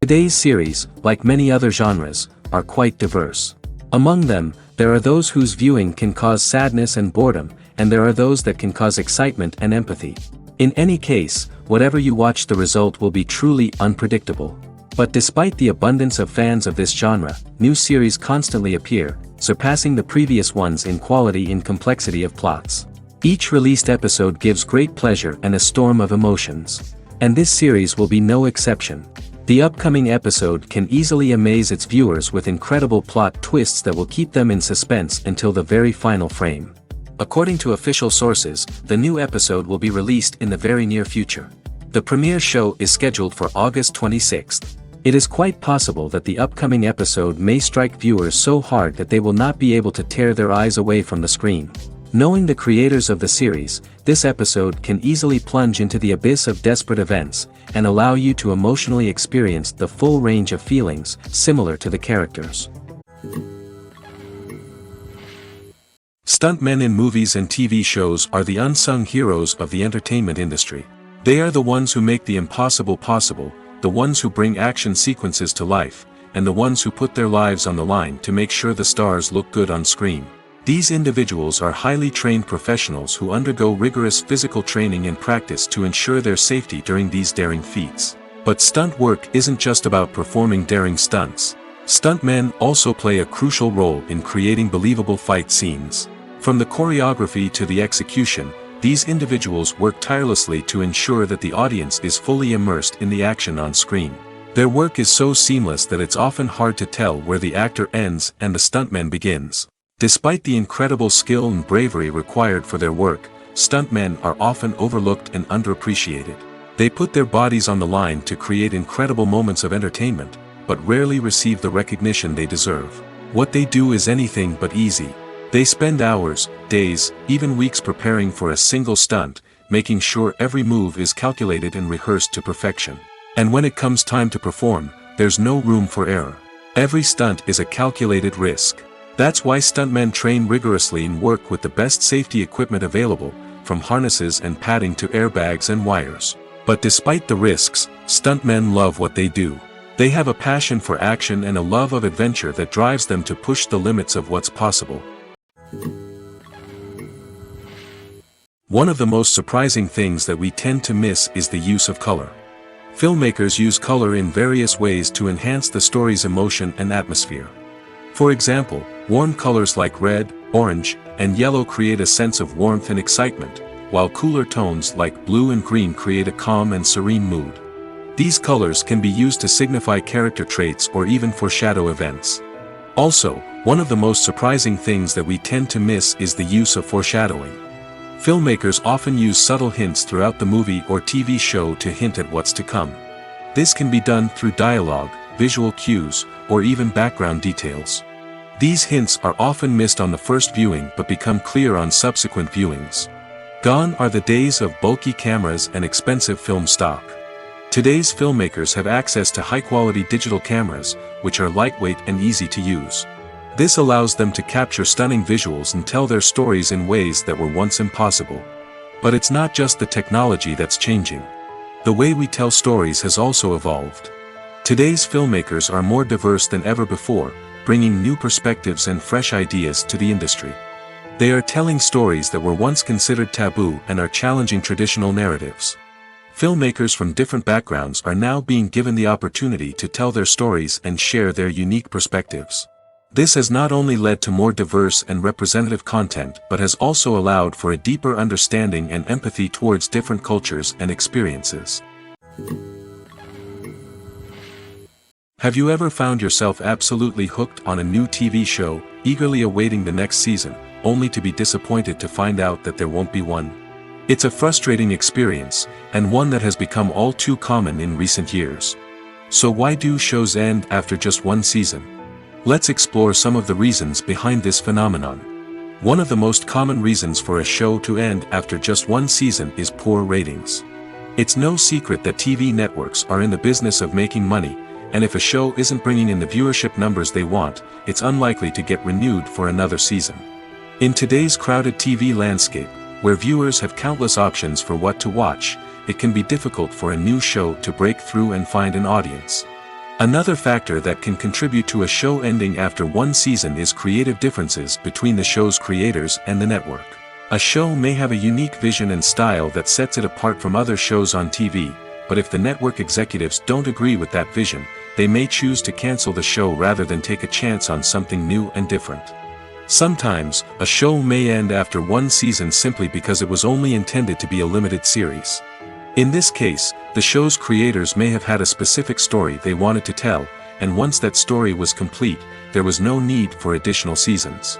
Today's series, like many other genres, are quite diverse. Among them, there are those whose viewing can cause sadness and boredom, and there are those that can cause excitement and empathy. In any case, whatever you watch, the result will be truly unpredictable. But despite the abundance of fans of this genre, new series constantly appear, surpassing the previous ones in quality and complexity of plots. Each released episode gives great pleasure and a storm of emotions. And this series will be no exception. The upcoming episode can easily amaze its viewers with incredible plot twists that will keep them in suspense until the very final frame. According to official sources, the new episode will be released in the very near future. The premiere show is scheduled for August 26th. It is quite possible that the upcoming episode may strike viewers so hard that they will not be able to tear their eyes away from the screen. Knowing the creators of the series, this episode can easily plunge into the abyss of desperate events, and allow you to emotionally experience the full range of feelings, similar to the characters. Stuntmen in movies and TV shows are the unsung heroes of the entertainment industry. They are the ones who make the impossible possible, the ones who bring action sequences to life, and the ones who put their lives on the line to make sure the stars look good on screen. These individuals are highly trained professionals who undergo rigorous physical training and practice to ensure their safety during these daring feats. But stunt work isn't just about performing daring stunts. Stuntmen also play a crucial role in creating believable fight scenes. From the choreography to the execution, these individuals work tirelessly to ensure that the audience is fully immersed in the action on screen. Their work is so seamless that it's often hard to tell where the actor ends and the stuntman begins. Despite the incredible skill and bravery required for their work, stuntmen are often overlooked and underappreciated. They put their bodies on the line to create incredible moments of entertainment, but rarely receive the recognition they deserve. What they do is anything but easy. They spend hours, days, even weeks preparing for a single stunt, making sure every move is calculated and rehearsed to perfection. And when it comes time to perform, there's no room for error. Every stunt is a calculated risk. That's why stuntmen train rigorously and work with the best safety equipment available, from harnesses and padding to airbags and wires. But despite the risks, stuntmen love what they do. They have a passion for action and a love of adventure that drives them to push the limits of what's possible. One of the most surprising things that we tend to miss is the use of color. Filmmakers use color in various ways to enhance the story's emotion and atmosphere. For example, warm colors like red, orange, and yellow create a sense of warmth and excitement, while cooler tones like blue and green create a calm and serene mood. These colors can be used to signify character traits or even foreshadow events. Also, one of the most surprising things that we tend to miss is the use of foreshadowing. Filmmakers often use subtle hints throughout the movie or TV show to hint at what's to come. This can be done through dialogue, visual cues, or even background details. These hints are often missed on the first viewing but become clear on subsequent viewings. Gone are the days of bulky cameras and expensive film stock. Today's filmmakers have access to high-quality digital cameras, which are lightweight and easy to use. This allows them to capture stunning visuals and tell their stories in ways that were once impossible. But it's not just the technology that's changing. The way we tell stories has also evolved. Today's filmmakers are more diverse than ever before, bringing new perspectives and fresh ideas to the industry. They are telling stories that were once considered taboo and are challenging traditional narratives. Filmmakers from different backgrounds are now being given the opportunity to tell their stories and share their unique perspectives. This has not only led to more diverse and representative content but has also allowed for a deeper understanding and empathy towards different cultures and experiences. Have you ever found yourself absolutely hooked on a new TV show, eagerly awaiting the next season, only to be disappointed to find out that there won't be one? It's a frustrating experience, and one that has become all too common in recent years. So why do shows end after just one season? Let's explore some of the reasons behind this phenomenon. One of the most common reasons for a show to end after just one season is poor ratings. It's no secret that TV networks are in the business of making money, and if a show isn't bringing in the viewership numbers they want, it's unlikely to get renewed for another season. In today's crowded TV landscape, where viewers have countless options for what to watch, it can be difficult for a new show to break through and find an audience. Another factor that can contribute to a show ending after one season is creative differences between the show's creators and the network. A show may have a unique vision and style that sets it apart from other shows on TV, but if the network executives don't agree with that vision, they may choose to cancel the show rather than take a chance on something new and different. Sometimes, a show may end after one season simply because it was only intended to be a limited series. In this case, the show's creators may have had a specific story they wanted to tell, and once that story was complete, there was no need for additional seasons.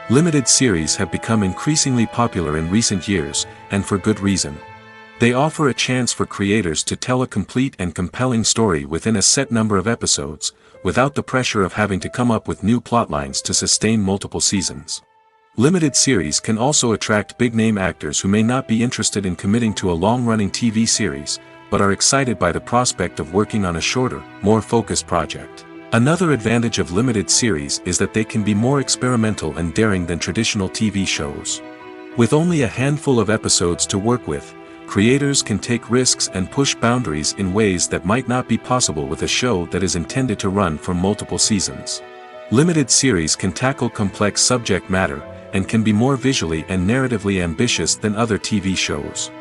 Limited series have become increasingly popular in recent years, and for good reason. They offer a chance for creators to tell a complete and compelling story within a set number of episodes, without the pressure of having to come up with new plotlines to sustain multiple seasons. Limited series can also attract big-name actors who may not be interested in committing to a long-running TV series, but are excited by the prospect of working on a shorter, more focused project. Another advantage of limited series is that they can be more experimental and daring than traditional TV shows. With only a handful of episodes to work with, creators can take risks and push boundaries in ways that might not be possible with a show that is intended to run for multiple seasons. Limited series can tackle complex subject matter, and can be more visually and narratively ambitious than other TV shows.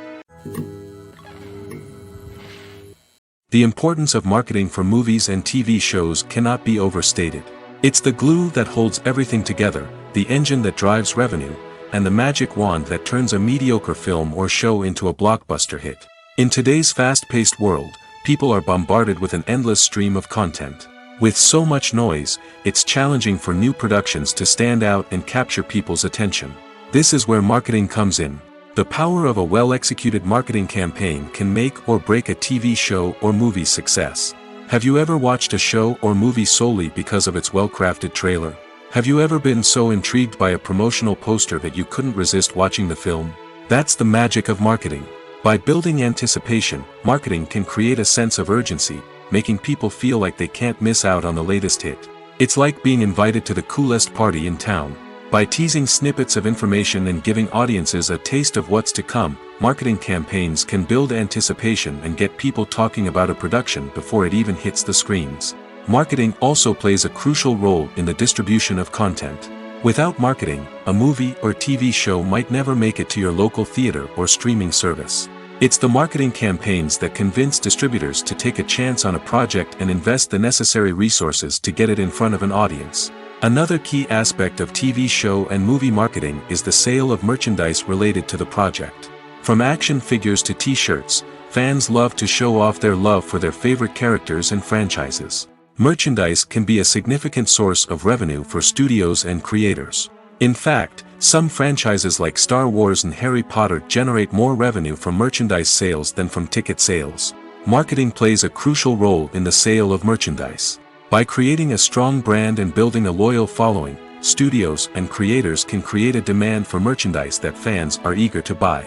The importance of marketing for movies and TV shows cannot be overstated. It's the glue that holds everything together, the engine that drives revenue, and the magic wand that turns a mediocre film or show into a blockbuster hit. In today's fast-paced world, people are bombarded with an endless stream of content. With so much noise, it's challenging for new productions to stand out and capture people's attention. This is where marketing comes in. The power of a well-executed marketing campaign can make or break a TV show or movie's success. Have you ever watched a show or movie solely because of its well-crafted trailer? Have you ever been so intrigued by a promotional poster that you couldn't resist watching the film? That's the magic of marketing. By building anticipation, marketing can create a sense of urgency, making people feel like they can't miss out on the latest hit. It's like being invited to the coolest party in town. By teasing snippets of information and giving audiences a taste of what's to come, marketing campaigns can build anticipation and get people talking about a production before it even hits the screens. Marketing also plays a crucial role in the distribution of content. Without marketing, a movie or TV show might never make it to your local theater or streaming service. It's the marketing campaigns that convince distributors to take a chance on a project and invest the necessary resources to get it in front of an audience. Another key aspect of TV show and movie marketing is the sale of merchandise related to the project. From action figures to t-shirts, fans love to show off their love for their favorite characters and franchises. Merchandise can be a significant source of revenue for studios and creators. In fact, some franchises like Star Wars and Harry Potter generate more revenue from merchandise sales than from ticket sales. Marketing plays a crucial role in the sale of merchandise. By creating a strong brand and building a loyal following, studios and creators can create a demand for merchandise that fans are eager to buy.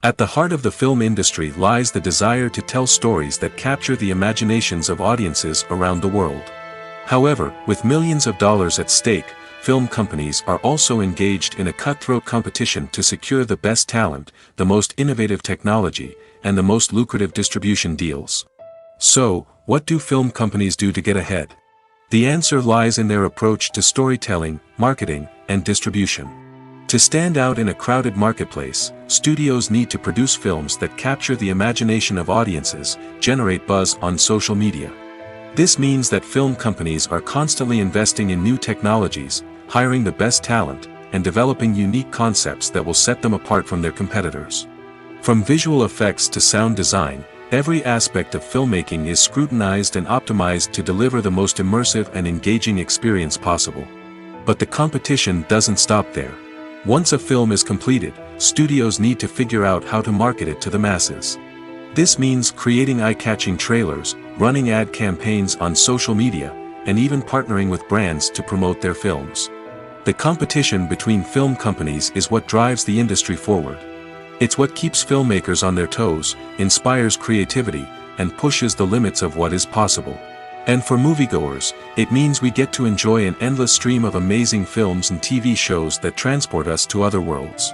At the heart of the film industry lies the desire to tell stories that capture the imaginations of audiences around the world. However, with millions of dollars at stake, film companies are also engaged in a cutthroat competition to secure the best talent, the most innovative technology, and the most lucrative distribution deals. So, what do film companies do to get ahead? The answer lies in their approach to storytelling, marketing, and distribution. To stand out in a crowded marketplace, studios need to produce films that capture the imagination of audiences, generate buzz on social media. This means that film companies are constantly investing in new technologies, hiring the best talent, and developing unique concepts that will set them apart from their competitors. From visual effects to sound design, every aspect of filmmaking is scrutinized and optimized to deliver the most immersive and engaging experience possible. But the competition doesn't stop there. Once a film is completed, studios need to figure out how to market it to the masses. This means creating eye-catching trailers, running ad campaigns on social media, and even partnering with brands to promote their films. The competition between film companies is what drives the industry forward. It's what keeps filmmakers on their toes, inspires creativity, and pushes the limits of what is possible. And for moviegoers, it means we get to enjoy an endless stream of amazing films and TV shows that transport us to other worlds.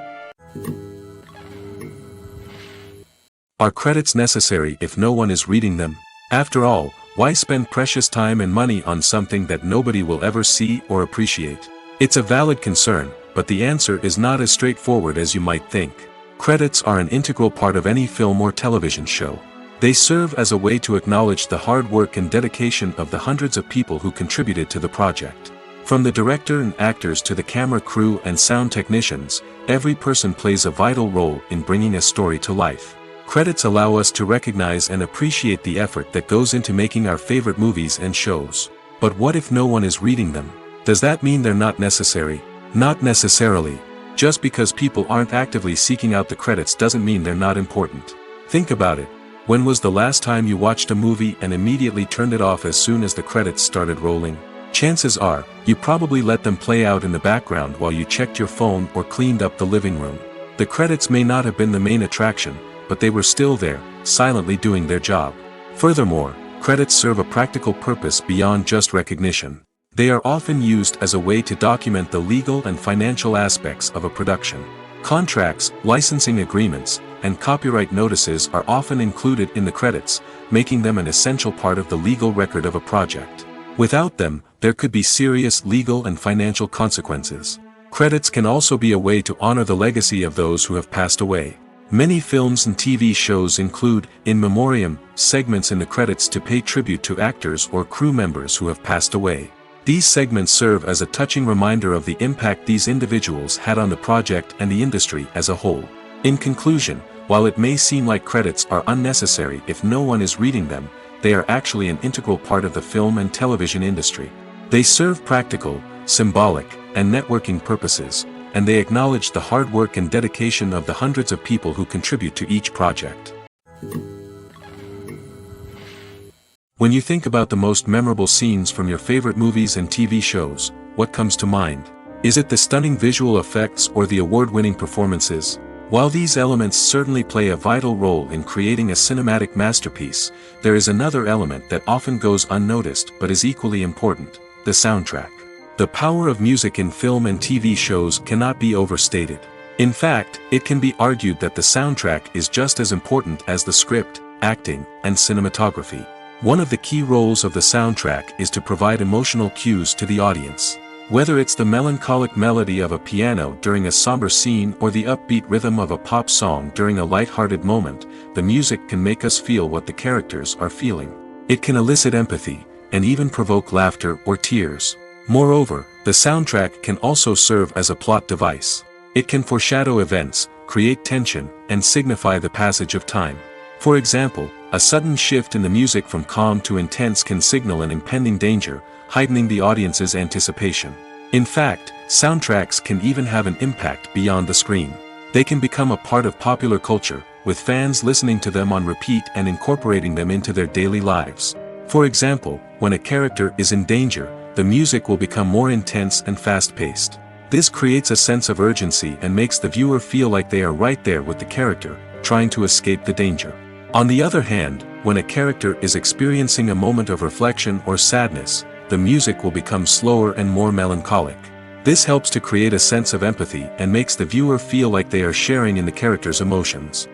Are credits necessary if no one is reading them? After all, why spend precious time and money on something that nobody will ever see or appreciate? It's a valid concern, but the answer is not as straightforward as you might think. Credits are an integral part of any film or television show. They serve as a way to acknowledge the hard work and dedication of the hundreds of people who contributed to the project. From the director and actors to the camera crew and sound technicians, every person plays a vital role in bringing a story to life. Credits allow us to recognize and appreciate the effort that goes into making our favorite movies and shows. But what if no one is reading them? Does that mean they're not necessary? Not necessarily. Just because people aren't actively seeking out the credits doesn't mean they're not important. Think about it. When was the last time you watched a movie and immediately turned it off as soon as the credits started rolling? Chances are, you probably let them play out in the background while you checked your phone or cleaned up the living room. The credits may not have been the main attraction, but they were still there, silently doing their job. Furthermore, credits serve a practical purpose beyond just recognition. They are often used as a way to document the legal and financial aspects of a production. Contracts, licensing agreements, and copyright notices are often included in the credits, making them an essential part of the legal record of a project. Without them, there could be serious legal and financial consequences. Credits can also be a way to honor the legacy of those who have passed away. Many films and TV shows include in memoriam segments in the credits to pay tribute to actors or crew members who have passed away. These segments serve as a touching reminder of the impact these individuals had on the project and the industry as a whole. In conclusion, while it may seem like credits are unnecessary if no one is reading them, they are actually an integral part of the film and television industry. They serve practical, symbolic, and networking purposes, and they acknowledge the hard work and dedication of the hundreds of people who contribute to each project. When you think about the most memorable scenes from your favorite movies and TV shows, what comes to mind? Is it the stunning visual effects or the award-winning performances? While these elements certainly play a vital role in creating a cinematic masterpiece, there is another element that often goes unnoticed but is equally important: the soundtrack. The power of music in film and TV shows cannot be overstated. In fact, it can be argued that the soundtrack is just as important as the script, acting, and cinematography. One of the key roles of the soundtrack is to provide emotional cues to the audience. Whether it's the melancholic melody of a piano during a somber scene or the upbeat rhythm of a pop song during a light-hearted moment, the music can make us feel what the characters are feeling. It can elicit empathy, and even provoke laughter or tears. Moreover, the soundtrack can also serve as a plot device. It can foreshadow events, create tension, and signify the passage of time. For example, a sudden shift in the music from calm to intense can signal an impending danger, heightening the audience's anticipation. In fact, soundtracks can even have an impact beyond the screen. They can become a part of popular culture, with fans listening to them on repeat and incorporating them into their daily lives. For example, when a character is in danger, the music will become more intense and fast-paced. This creates a sense of urgency and makes the viewer feel like they are right there with the character, trying to escape the danger. On the other hand, when a character is experiencing a moment of reflection or sadness, the music will become slower and more melancholic. This helps to create a sense of empathy and makes the viewer feel like they are sharing in the character's emotions.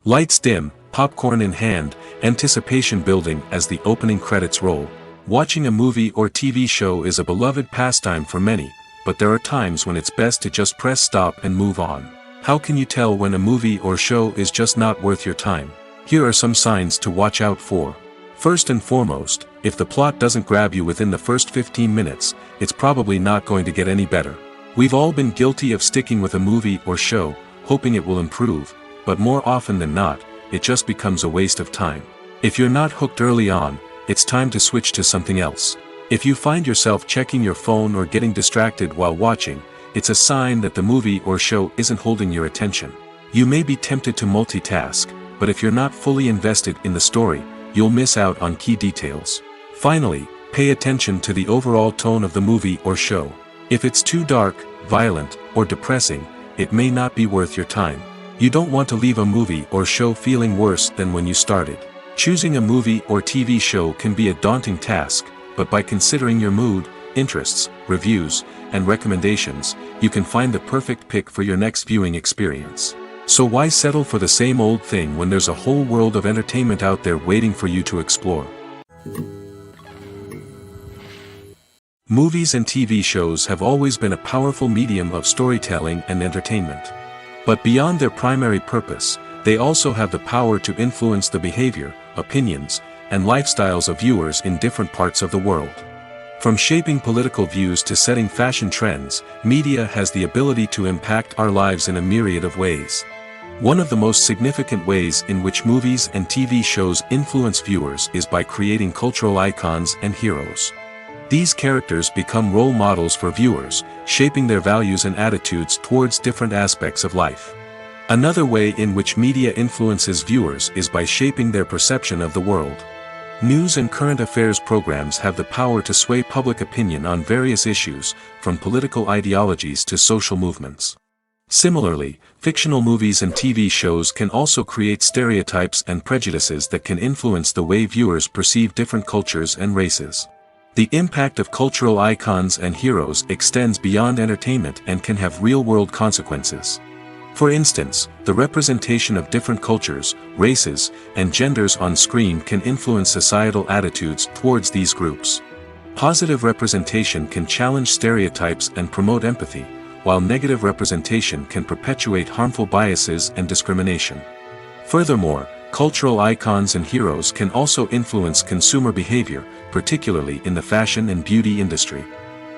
Lights dim, popcorn in hand, anticipation building as the opening credits roll. Watching a movie or TV show is a beloved pastime for many, but there are times when it's best to just press stop and move on. How can you tell when a movie or show is just not worth your time? Here are some signs to watch out for. First and foremost, if the plot doesn't grab you within the first 15 minutes, it's probably not going to get any better. We've all been guilty of sticking with a movie or show, hoping it will improve, but more often than not, it just becomes a waste of time. If you're not hooked early on, it's time to switch to something else. If you find yourself checking your phone or getting distracted while watching, it's a sign that the movie or show isn't holding your attention. You may be tempted to multitask, but if you're not fully invested in the story, you'll miss out on key details. Finally, pay attention to the overall tone of the movie or show. If it's too dark, violent, or depressing, it may not be worth your time. You don't want to leave a movie or show feeling worse than when you started. Choosing a movie or TV show can be a daunting task, but by considering your mood, interests, reviews, and recommendations, you can find the perfect pick for your next viewing experience. So why settle for the same old thing when there's a whole world of entertainment out there waiting for you to explore? Movies and TV shows have always been a powerful medium of storytelling and entertainment. But beyond their primary purpose, they also have the power to influence the behavior, opinions, and lifestyles of viewers in different parts of the world. From shaping political views to setting fashion trends, media has the ability to impact our lives in a myriad of ways. One of the most significant ways in which movies and TV shows influence viewers is by creating cultural icons and heroes. These characters become role models for viewers, shaping their values and attitudes towards different aspects of life. Another way in which media influences viewers is by shaping their perception of the world. News and current affairs programs have the power to sway public opinion on various issues, from political ideologies to social movements. Similarly, fictional movies and TV shows can also create stereotypes and prejudices that can influence the way viewers perceive different cultures and races. The impact of cultural icons and heroes extends beyond entertainment and can have real-world consequences. For instance, the representation of different cultures, races, and genders on screen can influence societal attitudes towards these groups. Positive representation can challenge stereotypes and promote empathy, while negative representation can perpetuate harmful biases and discrimination. Furthermore, cultural icons and heroes can also influence consumer behavior, particularly in the fashion and beauty industry.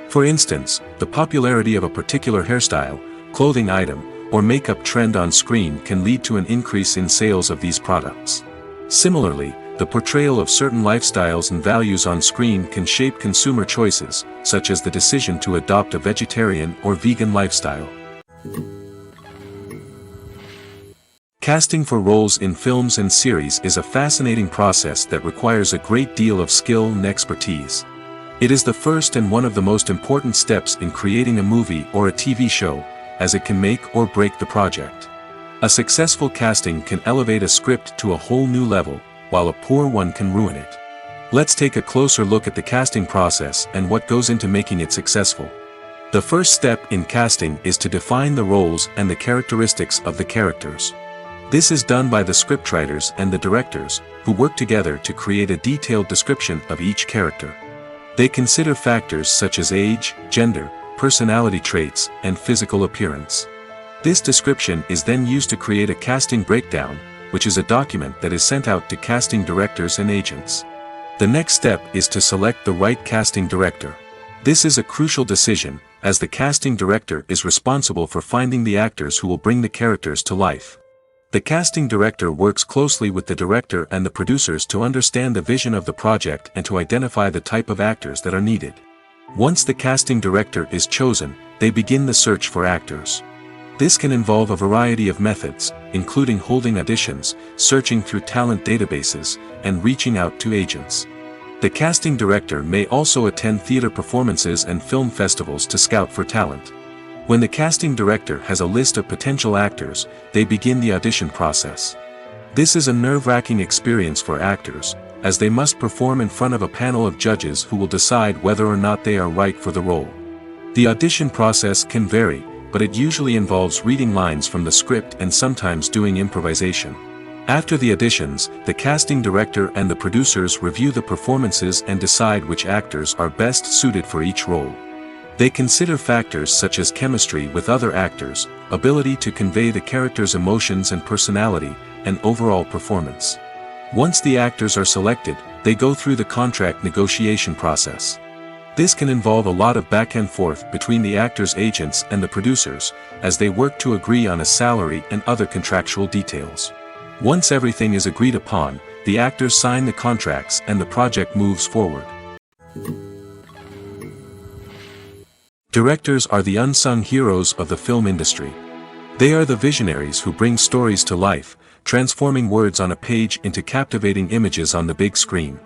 For instance, the popularity of a particular hairstyle, clothing item, or makeup trend on screen can lead to an increase in sales of these products. Similarly, the portrayal of certain lifestyles and values on screen can shape consumer choices, such as the decision to adopt a vegetarian or vegan lifestyle. Casting for roles in films and series is a fascinating process that requires a great deal of skill and expertise. It is the first and one of the most important steps in creating a movie or a TV show, as it can make or break the project. A successful casting can elevate a script to a whole new level, while a poor one can ruin it. Let's take a closer look at the casting process and what goes into making it successful. The first step in casting is to define the roles and the characteristics of the characters. This is done by the scriptwriters and the directors, who work together to create a detailed description of each character. They consider factors such as age, gender, personality traits, and physical appearance. This description is then used to create a casting breakdown, which is a document that is sent out to casting directors and agents. The next step is to select the right casting director. This is a crucial decision, as the casting director is responsible for finding the actors who will bring the characters to life. The casting director works closely with the director and the producers to understand the vision of the project and to identify the type of actors that are needed. Once the casting director is chosen, they begin the search for actors. This can involve a variety of methods, including holding auditions, searching through talent databases, and reaching out to agents. The casting director may also attend theater performances and film festivals to scout for talent. When the casting director has a list of potential actors, they begin the audition process. This is a nerve-wracking experience for actors, as they must perform in front of a panel of judges who will decide whether or not they are right for the role. The audition process can vary, but it usually involves reading lines from the script and sometimes doing improvisation. After the auditions, the casting director and the producers review the performances and decide which actors are best suited for each role. They consider factors such as chemistry with other actors, ability to convey the character's emotions and personality, and overall performance. Once the actors are selected, they go through the contract negotiation process. This can involve a lot of back and forth between the actors' agents and the producers, as they work to agree on a salary and other contractual details. Once everything is agreed upon, the actors sign the contracts and the project moves forward. Directors are the unsung heroes of the film industry. They are the visionaries who bring stories to life, transforming words on a page into captivating images on the big screen.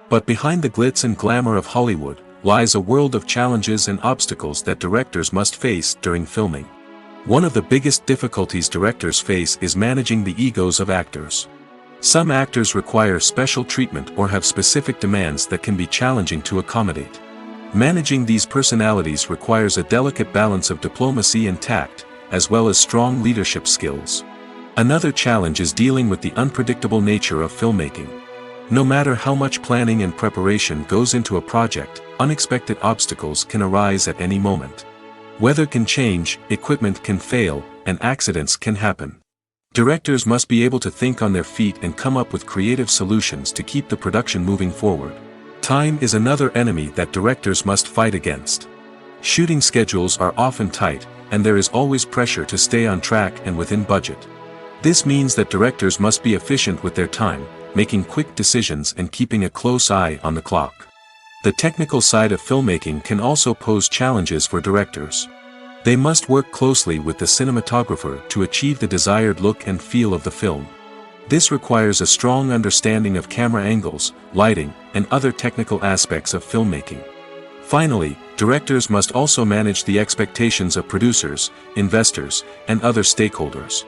But behind the glitz and glamour of Hollywood lies a world of challenges and obstacles that directors must face during filming. One of the biggest difficulties directors face is managing the egos of actors. Some actors require special treatment or have specific demands that can be challenging to accommodate. Managing these personalities requires a delicate balance of diplomacy and tact, as well as strong leadership skills. Another challenge is dealing with the unpredictable nature of filmmaking. No matter how much planning and preparation goes into a project, unexpected obstacles can arise at any moment. Weather can change, equipment can fail, and accidents can happen. Directors must be able to think on their feet and come up with creative solutions to keep the production moving forward. Time is another enemy that directors must fight against. Shooting schedules are often tight, and there is always pressure to stay on track and within budget. This means that directors must be efficient with their time, making quick decisions and keeping a close eye on the clock. The technical side of filmmaking can also pose challenges for directors. They must work closely with the cinematographer to achieve the desired look and feel of the film. This requires a strong understanding of camera angles, lighting, and other technical aspects of filmmaking. Finally, directors must also manage the expectations of producers, investors, and other stakeholders.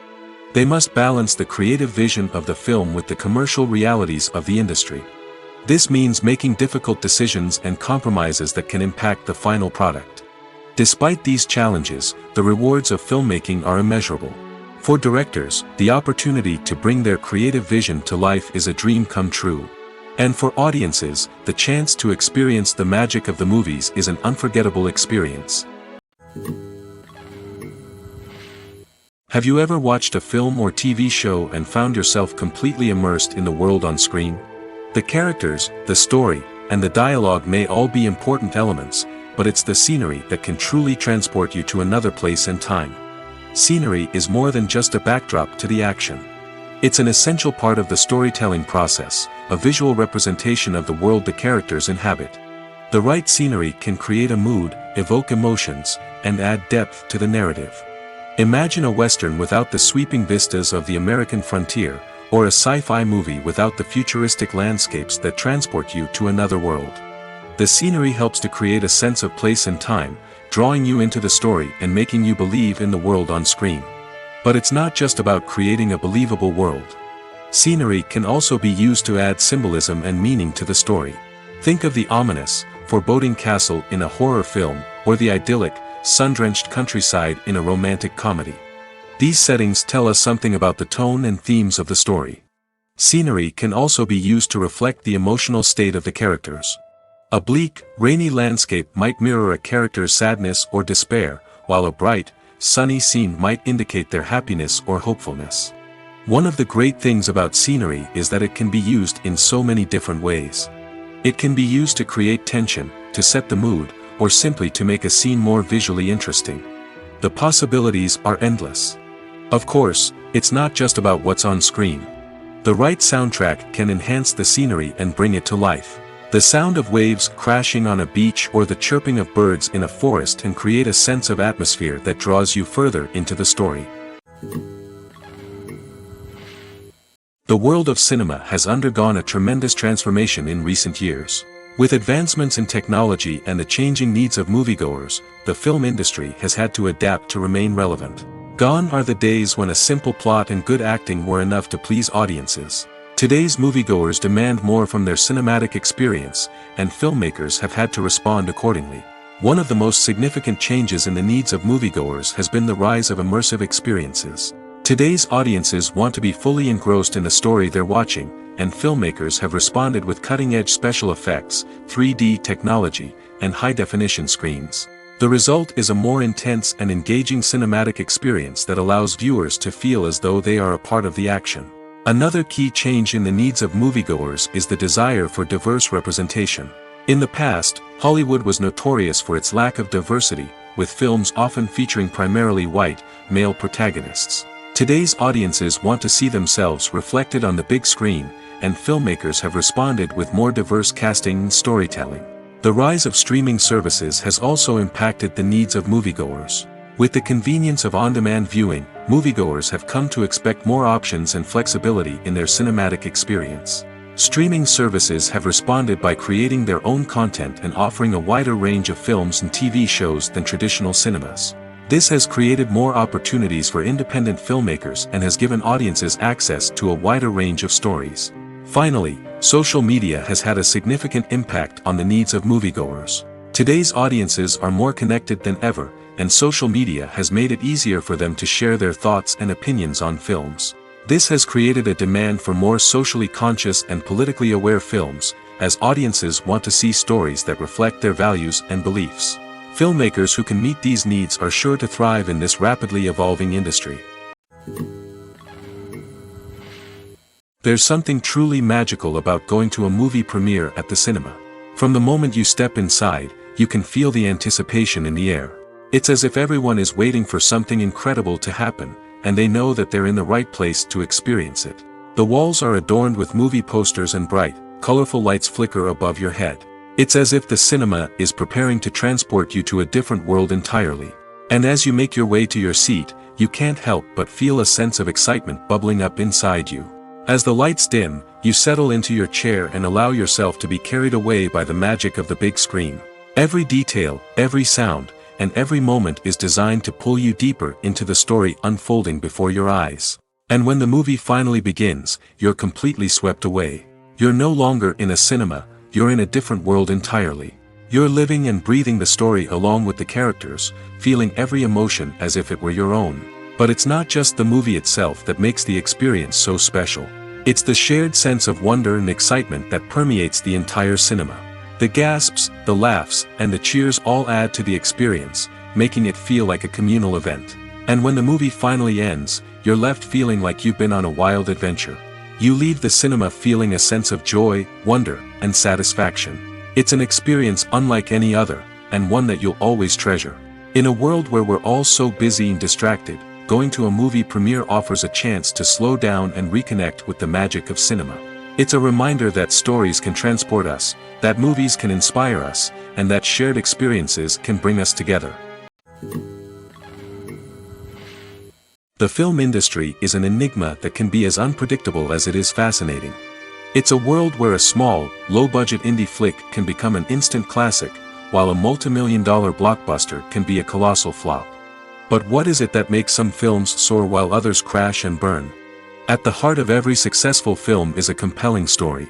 They must balance the creative vision of the film with the commercial realities of the industry. This means making difficult decisions and compromises that can impact the final product. Despite these challenges, the rewards of filmmaking are immeasurable. For directors, the opportunity to bring their creative vision to life is a dream come true. And for audiences, the chance to experience the magic of the movies is an unforgettable experience. Have you ever watched a film or TV show and found yourself completely immersed in the world on screen? The characters, the story, and the dialogue may all be important elements, but it's the scenery that can truly transport you to another place and time. Scenery is more than just a backdrop to the action. It's an essential part of the storytelling process, a visual representation of the world the characters inhabit. The right scenery can create a mood, evoke emotions, and add depth to the narrative. Imagine a Western without the sweeping vistas of the American frontier, or a sci-fi movie without the futuristic landscapes that transport you to another world. The scenery helps to create a sense of place and time, drawing you into the story and making you believe in the world on screen. But it's not just about creating a believable world. Scenery can also be used to add symbolism and meaning to the story. Think of the ominous, foreboding castle in a horror film, or the idyllic, sun-drenched countryside in a romantic comedy. These settings tell us something about the tone and themes of the story. Scenery can also be used to reflect the emotional state of the characters. A bleak, rainy landscape might mirror a character's sadness or despair, while a bright, sunny scene might indicate their happiness or hopefulness. One of the great things about scenery is that it can be used in so many different ways. It can be used to create tension, to set the mood, or simply to make a scene more visually interesting. The possibilities are endless. Of course, it's not just about what's on screen. The right soundtrack can enhance the scenery and bring it to life. The sound of waves crashing on a beach or the chirping of birds in a forest can create a sense of atmosphere that draws you further into the story. The world of cinema has undergone a tremendous transformation in recent years. With advancements in technology and the changing needs of moviegoers, the film industry has had to adapt to remain relevant. Gone are the days when a simple plot and good acting were enough to please audiences. Today's moviegoers demand more from their cinematic experience, and filmmakers have had to respond accordingly. One of the most significant changes in the needs of moviegoers has been the rise of immersive experiences. Today's audiences want to be fully engrossed in the story they're watching, and filmmakers have responded with cutting-edge special effects, 3D technology, and high-definition screens. The result is a more intense and engaging cinematic experience that allows viewers to feel as though they are a part of the action. Another key change in the needs of moviegoers is the desire for diverse representation. In the past, Hollywood was notorious for its lack of diversity, with films often featuring primarily white, male protagonists. Today's audiences want to see themselves reflected on the big screen, and filmmakers have responded with more diverse casting and storytelling. The rise of streaming services has also impacted the needs of moviegoers. With the convenience of on-demand viewing, moviegoers have come to expect more options and flexibility in their cinematic experience. Streaming services have responded by creating their own content and offering a wider range of films and TV shows than traditional cinemas. This has created more opportunities for independent filmmakers and has given audiences access to a wider range of stories. Finally, social media has had a significant impact on the needs of moviegoers. Today's audiences are more connected than ever, and social media has made it easier for them to share their thoughts and opinions on films. This has created a demand for more socially conscious and politically aware films, as audiences want to see stories that reflect their values and beliefs. Filmmakers who can meet these needs are sure to thrive in this rapidly evolving industry. There's something truly magical about going to a movie premiere at the cinema. From the moment you step inside, you can feel the anticipation in the air. It's as if everyone is waiting for something incredible to happen, and they know that they're in the right place to experience it. The walls are adorned with movie posters and bright, colorful lights flicker above your head. It's as if the cinema is preparing to transport you to a different world entirely. And as you make your way to your seat, you can't help but feel a sense of excitement bubbling up inside you. As the lights dim, you settle into your chair and allow yourself to be carried away by the magic of the big screen. Every detail, every sound, and every moment is designed to pull you deeper into the story unfolding before your eyes. And when the movie finally begins, you're completely swept away. You're no longer in a cinema, you're in a different world entirely. You're living and breathing the story along with the characters, feeling every emotion as if it were your own. But it's not just the movie itself that makes the experience so special. It's the shared sense of wonder and excitement that permeates the entire cinema. The gasps, the laughs, and the cheers all add to the experience, making it feel like a communal event. And when the movie finally ends, you're left feeling like you've been on a wild adventure. You leave the cinema feeling a sense of joy, wonder, and satisfaction. It's an experience unlike any other, and one that you'll always treasure. In a world where we're all so busy and distracted, going to a movie premiere offers a chance to slow down and reconnect with the magic of cinema. It's a reminder that stories can transport us, that movies can inspire us, and that shared experiences can bring us together. The film industry is an enigma that can be as unpredictable as it is fascinating. It's a world where a small, low-budget indie flick can become an instant classic, while a multi-million-dollar blockbuster can be a colossal flop. But what is it that makes some films soar while others crash and burn? At the heart of every successful film is a compelling story.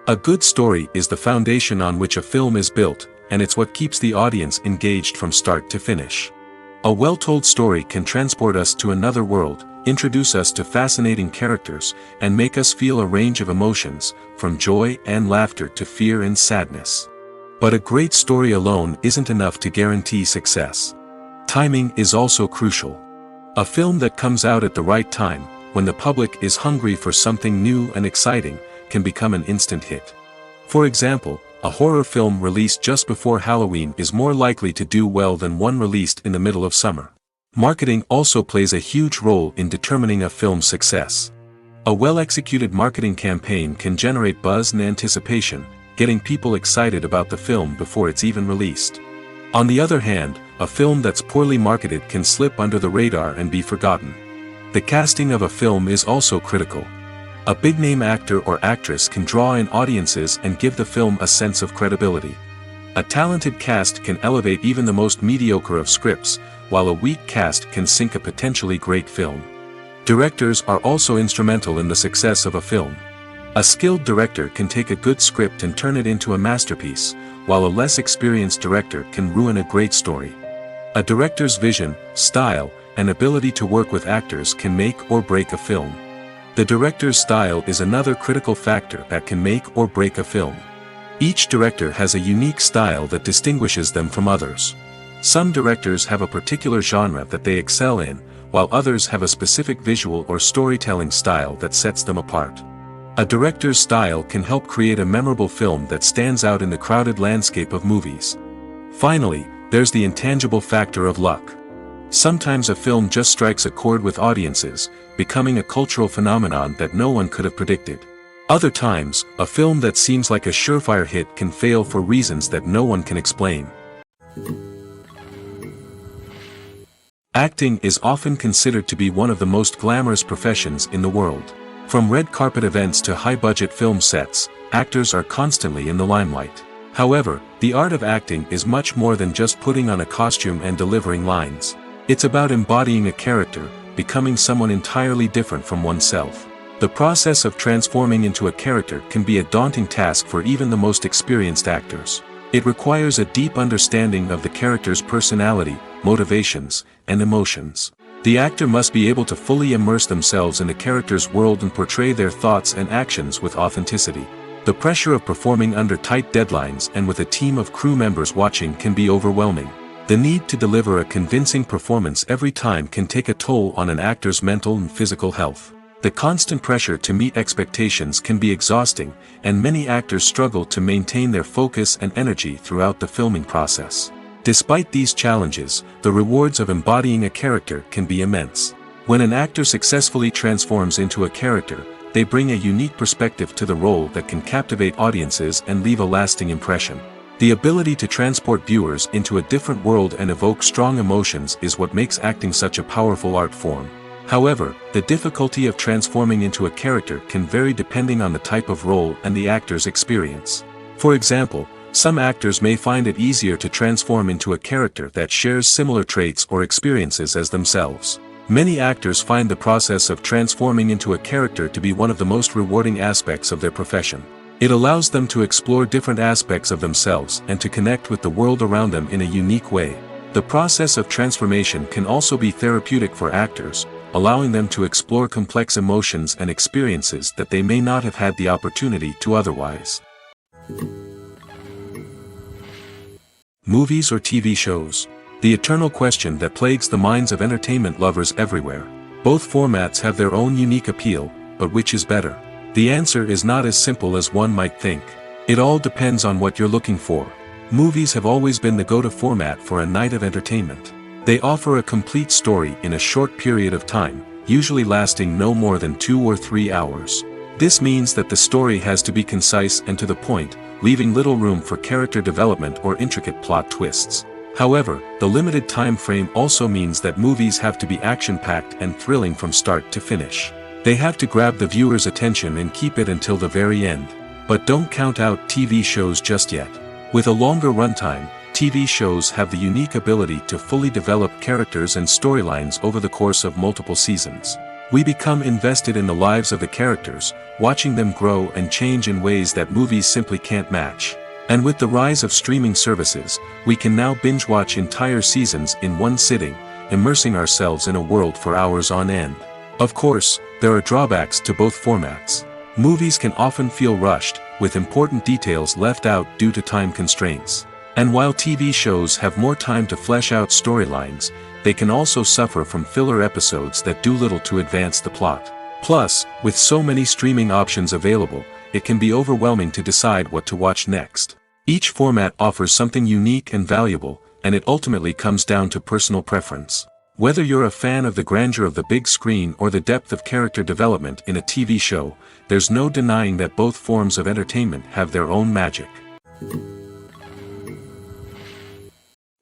A good story is the foundation on which a film is built, and it's what keeps the audience engaged from start to finish. A well-told story can transport us to another world, introduce us to fascinating characters, and make us feel a range of emotions, from joy and laughter to fear and sadness. But a great story alone isn't enough to guarantee success. Timing is also crucial. A film that comes out at the right time, when the public is hungry for something new and exciting, can become an instant hit. For example, a horror film released just before Halloween is more likely to do well than one released in the middle of summer. Marketing also plays a huge role in determining a film's success. A well-executed marketing campaign can generate buzz and anticipation, getting people excited about the film before it's even released. On the other hand, a film that's poorly marketed can slip under the radar and be forgotten. The casting of a film is also critical. A big-name actor or actress can draw in audiences and give the film a sense of credibility. A talented cast can elevate even the most mediocre of scripts, while a weak cast can sink a potentially great film. Directors are also instrumental in the success of a film. A skilled director can take a good script and turn it into a masterpiece, while a less experienced director can ruin a great story. A director's vision, style, and ability to work with actors can make or break a film. The director's style is another critical factor that can make or break a film. Each director has a unique style that distinguishes them from others. Some directors have a particular genre that they excel in, while others have a specific visual or storytelling style that sets them apart. A director's style can help create a memorable film that stands out in the crowded landscape of movies. Finally, there's the intangible factor of luck. Sometimes a film just strikes a chord with audiences, becoming a cultural phenomenon that no one could have predicted. Other times, a film that seems like a surefire hit can fail for reasons that no one can explain. Acting is often considered to be one of the most glamorous professions in the world. From red carpet events to high-budget film sets, actors are constantly in the limelight. However, the art of acting is much more than just putting on a costume and delivering lines. It's about embodying a character, becoming someone entirely different from oneself. The process of transforming into a character can be a daunting task for even the most experienced actors. It requires a deep understanding of the character's personality, motivations, and emotions. The actor must be able to fully immerse themselves in the character's world and portray their thoughts and actions with authenticity. The pressure of performing under tight deadlines and with a team of crew members watching can be overwhelming. The need to deliver a convincing performance every time can take a toll on an actor's mental and physical health. The constant pressure to meet expectations can be exhausting, and many actors struggle to maintain their focus and energy throughout the filming process. Despite these challenges, the rewards of embodying a character can be immense. When an actor successfully transforms into a character, they bring a unique perspective to the role that can captivate audiences and leave a lasting impression. The ability to transport viewers into a different world and evoke strong emotions is what makes acting such a powerful art form. However, the difficulty of transforming into a character can vary depending on the type of role and the actor's experience. For example, some actors may find it easier to transform into a character that shares similar traits or experiences as themselves. Many actors find the process of transforming into a character to be one of the most rewarding aspects of their profession. It allows them to explore different aspects of themselves and to connect with the world around them in a unique way. The process of transformation can also be therapeutic for actors, allowing them to explore complex emotions and experiences that they may not have had the opportunity to otherwise. Movies or TV shows? The eternal question that plagues the minds of entertainment lovers everywhere. Both formats have their own unique appeal, but which is better? The answer is not as simple as one might think. It all depends on what you're looking for. Movies have always been the go-to format for a night of entertainment. They offer a complete story in a short period of time, usually lasting no more than 2 or 3 hours. This means that the story has to be concise and to the point, leaving little room for character development or intricate plot twists. However, the limited time frame also means that movies have to be action-packed and thrilling from start to finish. They have to grab the viewer's attention and keep it until the very end. But don't count out TV shows just yet. With a longer runtime, TV shows have the unique ability to fully develop characters and storylines over the course of multiple seasons. We become invested in the lives of the characters, watching them grow and change in ways that movies simply can't match. And with the rise of streaming services, we can now binge-watch entire seasons in one sitting, immersing ourselves in a world for hours on end. Of course, there are drawbacks to both formats. Movies can often feel rushed, with important details left out due to time constraints. And while TV shows have more time to flesh out storylines, they can also suffer from filler episodes that do little to advance the plot. Plus, with so many streaming options available, it can be overwhelming to decide what to watch next. Each format offers something unique and valuable, and it ultimately comes down to personal preference. Whether you're a fan of the grandeur of the big screen or the depth of character development in a TV show, there's no denying that both forms of entertainment have their own magic.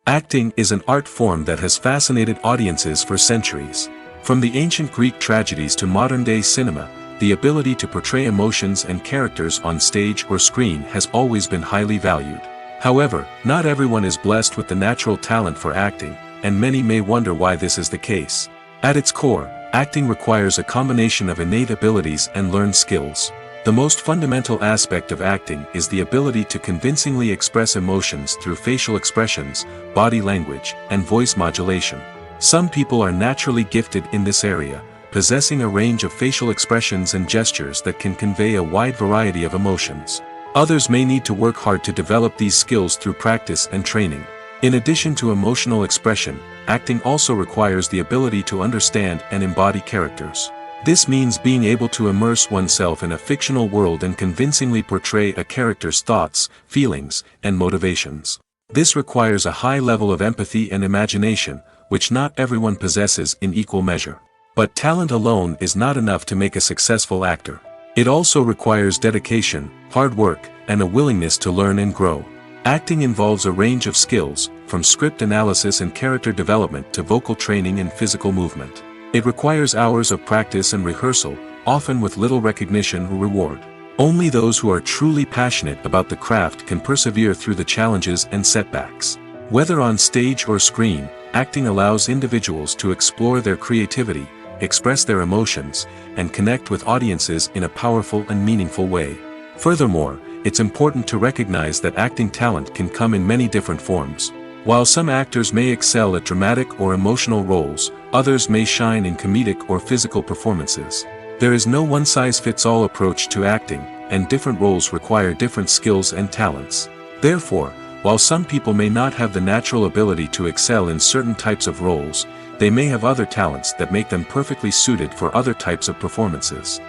Acting is an art form that has fascinated audiences for centuries. From the ancient Greek tragedies to modern-day cinema, the ability to portray emotions and characters on stage or screen has always been highly valued. However, not everyone is blessed with the natural talent for acting, and many may wonder why this is the case. At its core, acting requires a combination of innate abilities and learned skills. The most fundamental aspect of acting is the ability to convincingly express emotions through facial expressions, body language, and voice modulation. Some people are naturally gifted in this area, possessing a range of facial expressions and gestures that can convey a wide variety of emotions. Others may need to work hard to develop these skills through practice and training. In addition to emotional expression, acting also requires the ability to understand and embody characters. This means being able to immerse oneself in a fictional world and convincingly portray a character's thoughts, feelings, and motivations. This requires a high level of empathy and imagination, which not everyone possesses in equal measure. But talent alone is not enough to make a successful actor. It also requires dedication, hard work, and a willingness to learn and grow. Acting involves a range of skills, from script analysis and character development to vocal training and physical movement. It requires hours of practice and rehearsal, often with little recognition or reward. Only those who are truly passionate about the craft can persevere through the challenges and setbacks. Whether on stage or screen, acting allows individuals to explore their creativity, express their emotions, and connect with audiences in a powerful and meaningful way. Furthermore, it's important to recognize that acting talent can come in many different forms. While some actors may excel at dramatic or emotional roles, others may shine in comedic or physical performances. There is no one-size-fits-all approach to acting, and different roles require different skills and talents. Therefore, while some people may not have the natural ability to excel in certain types of roles, they may have other talents that make them perfectly suited for other types of performances.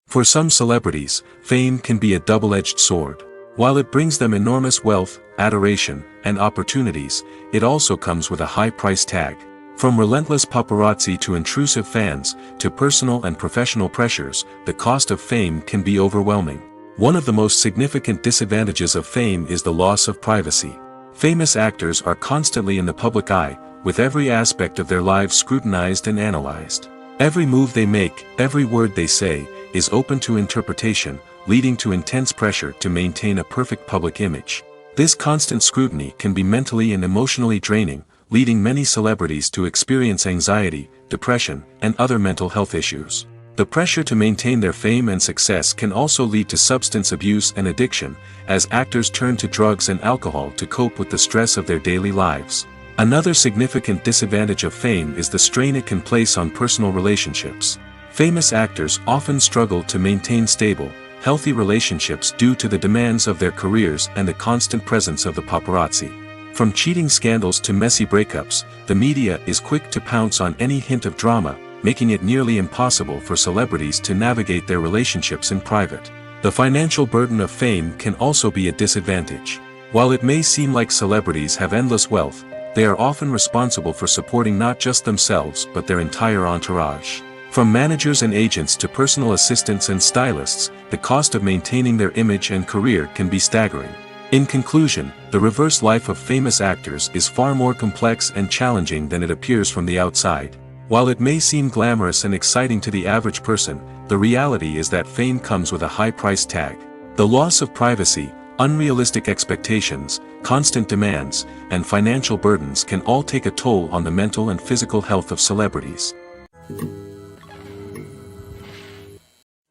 For some celebrities, fame can be a double-edged sword. While it brings them enormous wealth, adoration, and opportunities, it also comes with a high price tag. From relentless paparazzi to intrusive fans, to personal and professional pressures, the cost of fame can be overwhelming. One of the most significant disadvantages of fame is the loss of privacy. Famous actors are constantly in the public eye, with every aspect of their lives scrutinized and analyzed. Every move they make, every word they say, is open to interpretation, leading to intense pressure to maintain a perfect public image. This constant scrutiny can be mentally and emotionally draining, leading many celebrities to experience anxiety, depression, and other mental health issues. The pressure to maintain their fame and success can also lead to substance abuse and addiction, as actors turn to drugs and alcohol to cope with the stress of their daily lives. Another significant disadvantage of fame is the strain it can place on personal relationships. Famous actors often struggle to maintain stable, healthy relationships due to the demands of their careers and the constant presence of the paparazzi. From cheating scandals to messy breakups, the media is quick to pounce on any hint of drama, making it nearly impossible for celebrities to navigate their relationships in private. The financial burden of fame can also be a disadvantage. While it may seem like celebrities have endless wealth, they are often responsible for supporting not just themselves but their entire entourage. From managers and agents to personal assistants and stylists, the cost of maintaining their image and career can be staggering. In conclusion, the reverse life of famous actors is far more complex and challenging than it appears from the outside. While it may seem glamorous and exciting to the average person, the reality is that fame comes with a high price tag. The loss of privacy, unrealistic expectations, constant demands, and financial burdens can all take a toll on the mental and physical health of celebrities.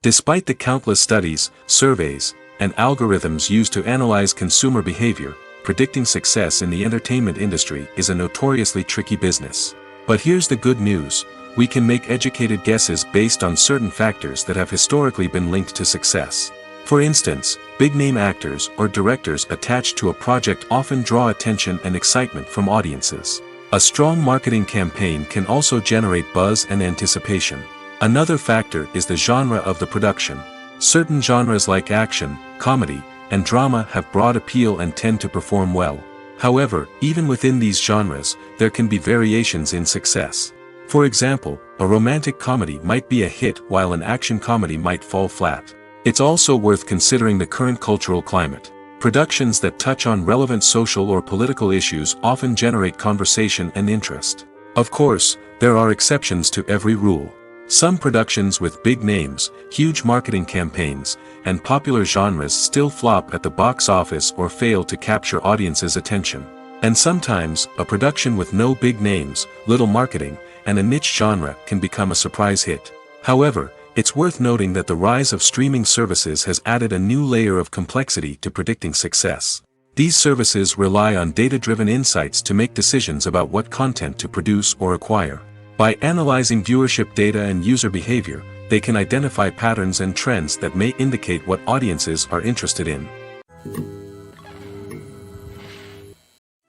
Despite the countless studies, surveys, and algorithms used to analyze consumer behavior, predicting success in the entertainment industry is a notoriously tricky business. But here's the good news: we can make educated guesses based on certain factors that have historically been linked to success. For instance, big-name actors or directors attached to a project often draw attention and excitement from audiences. A strong marketing campaign can also generate buzz and anticipation. Another factor is the genre of the production. Certain genres like action, comedy, and drama have broad appeal and tend to perform well. However, even within these genres, there can be variations in success. For example, a romantic comedy might be a hit while an action comedy might fall flat. It's also worth considering the current cultural climate. Productions that touch on relevant social or political issues often generate conversation and interest. Of course, there are exceptions to every rule. Some productions with big names, huge marketing campaigns, and popular genres still flop at the box office or fail to capture audiences' attention. And sometimes, a production with no big names, little marketing, and a niche genre can become a surprise hit. However, it's worth noting that the rise of streaming services has added a new layer of complexity to predicting success. These services rely on data-driven insights to make decisions about what content to produce or acquire. By analyzing viewership data and user behavior, they can identify patterns and trends that may indicate what audiences are interested in.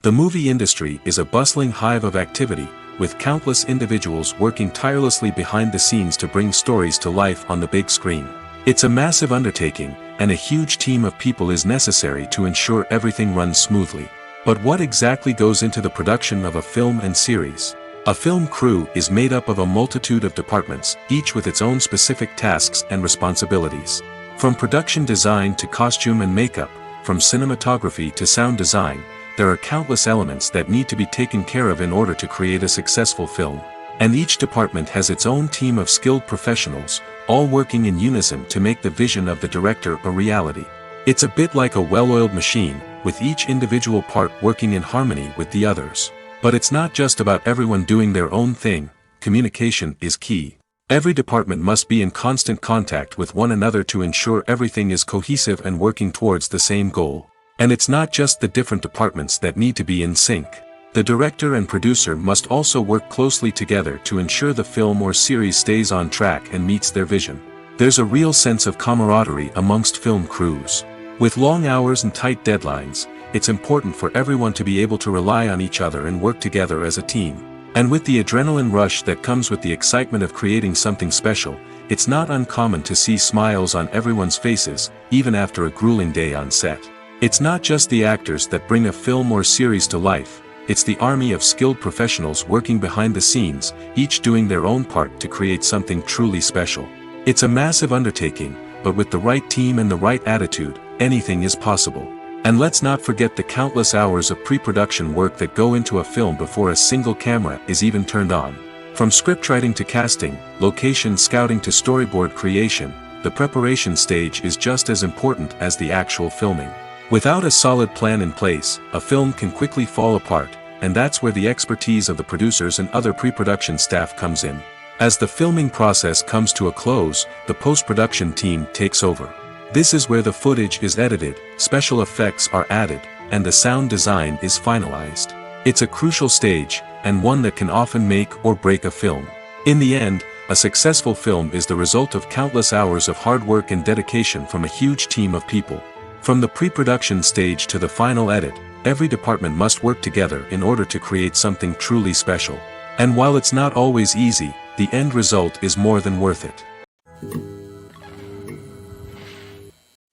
The movie industry is a bustling hive of activity, with countless individuals working tirelessly behind the scenes to bring stories to life on the big screen. It's a massive undertaking, and a huge team of people is necessary to ensure everything runs smoothly. But what exactly goes into the production of a film and series? A film crew is made up of a multitude of departments, each with its own specific tasks and responsibilities. From production design to costume and makeup, from cinematography to sound design, there are countless elements that need to be taken care of in order to create a successful film. And each department has its own team of skilled professionals, all working in unison to make the vision of the director a reality. It's a bit like a well-oiled machine, with each individual part working in harmony with the others. But it's not just about everyone doing their own thing. Communication is key. Every department must be in constant contact with one another to ensure everything is cohesive and working towards the same goal. And it's not just the different departments that need to be in sync. The director and producer must also work closely together to ensure the film or series stays on track and meets their vision. There's a real sense of camaraderie amongst film crews. With long hours and tight deadlines, it's important for everyone to be able to rely on each other and work together as a team. And with the adrenaline rush that comes with the excitement of creating something special, it's not uncommon to see smiles on everyone's faces, even after a grueling day on set. It's not just the actors that bring a film or series to life, it's the army of skilled professionals working behind the scenes, each doing their own part to create something truly special. It's a massive undertaking, but with the right team and the right attitude, anything is possible. And let's not forget the countless hours of pre-production work that go into a film before a single camera is even turned on. From scriptwriting to casting, location scouting to storyboard creation, the preparation stage is just as important as the actual filming. Without a solid plan in place, a film can quickly fall apart, and that's where the expertise of the producers and other pre-production staff comes in. As the filming process comes to a close, the post-production team takes over. This is where the footage is edited, special effects are added, and the sound design is finalized. It's a crucial stage, and one that can often make or break a film. In the end, a successful film is the result of countless hours of hard work and dedication from a huge team of people. From the pre-production stage to the final edit, every department must work together in order to create something truly special. And while it's not always easy, the end result is more than worth it.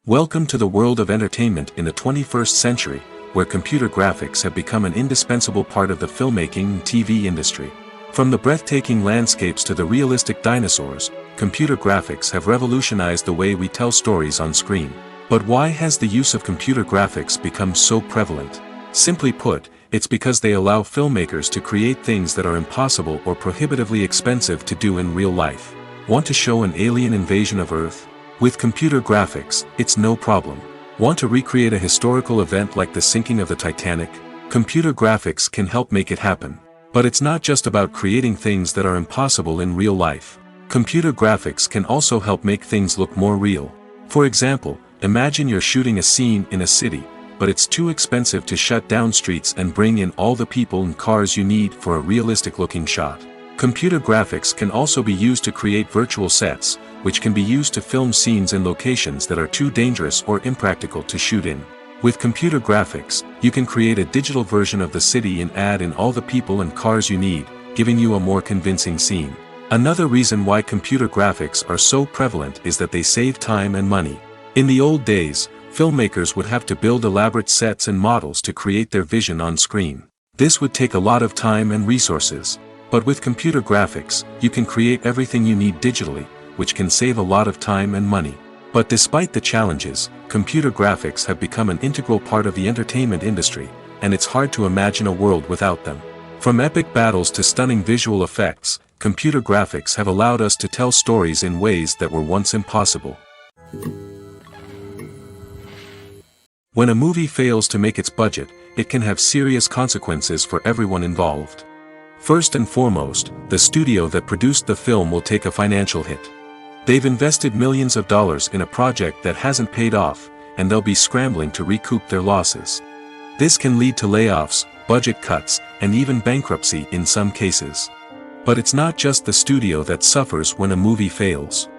Welcome to the world of entertainment in the 21st century, where computer graphics have become an indispensable part of the filmmaking and TV industry. From the breathtaking landscapes to the realistic dinosaurs, computer graphics have revolutionized the way we tell stories on screen. But why has the use of computer graphics become so prevalent? Simply put, it's because they allow filmmakers to create things that are impossible or prohibitively expensive to do in real life. Want to show an alien invasion of Earth? With computer graphics, it's no problem. Want to recreate a historical event like the sinking of the Titanic? Computer graphics can help make it happen. But it's not just about creating things that are impossible in real life. Computer graphics can also help make things look more real. For example, imagine you're shooting a scene in a city, but it's too expensive to shut down streets and bring in all the people and cars you need for a realistic-looking shot. Computer graphics can also be used to create virtual sets, which can be used to film scenes in locations that are too dangerous or impractical to shoot in. With computer graphics, you can create a digital version of the city and add in all the people and cars you need, giving you a more convincing scene. Another reason why computer graphics are so prevalent is that they save time and money. In the old days, filmmakers would have to build elaborate sets and models to create their vision on screen. This would take a lot of time and resources. But with computer graphics, you can create everything you need digitally, which can save a lot of time and money. But despite the challenges, computer graphics have become an integral part of the entertainment industry, and it's hard to imagine a world without them. From epic battles to stunning visual effects, computer graphics have allowed us to tell stories in ways that were once impossible. When a movie fails to make its budget, it can have serious consequences for everyone involved. First and foremost, the studio that produced the film will take a financial hit. They've invested millions of dollars in a project that hasn't paid off, and they'll be scrambling to recoup their losses. This can lead to layoffs, budget cuts, and even bankruptcy in some cases. But it's not just the studio that suffers when a movie fails.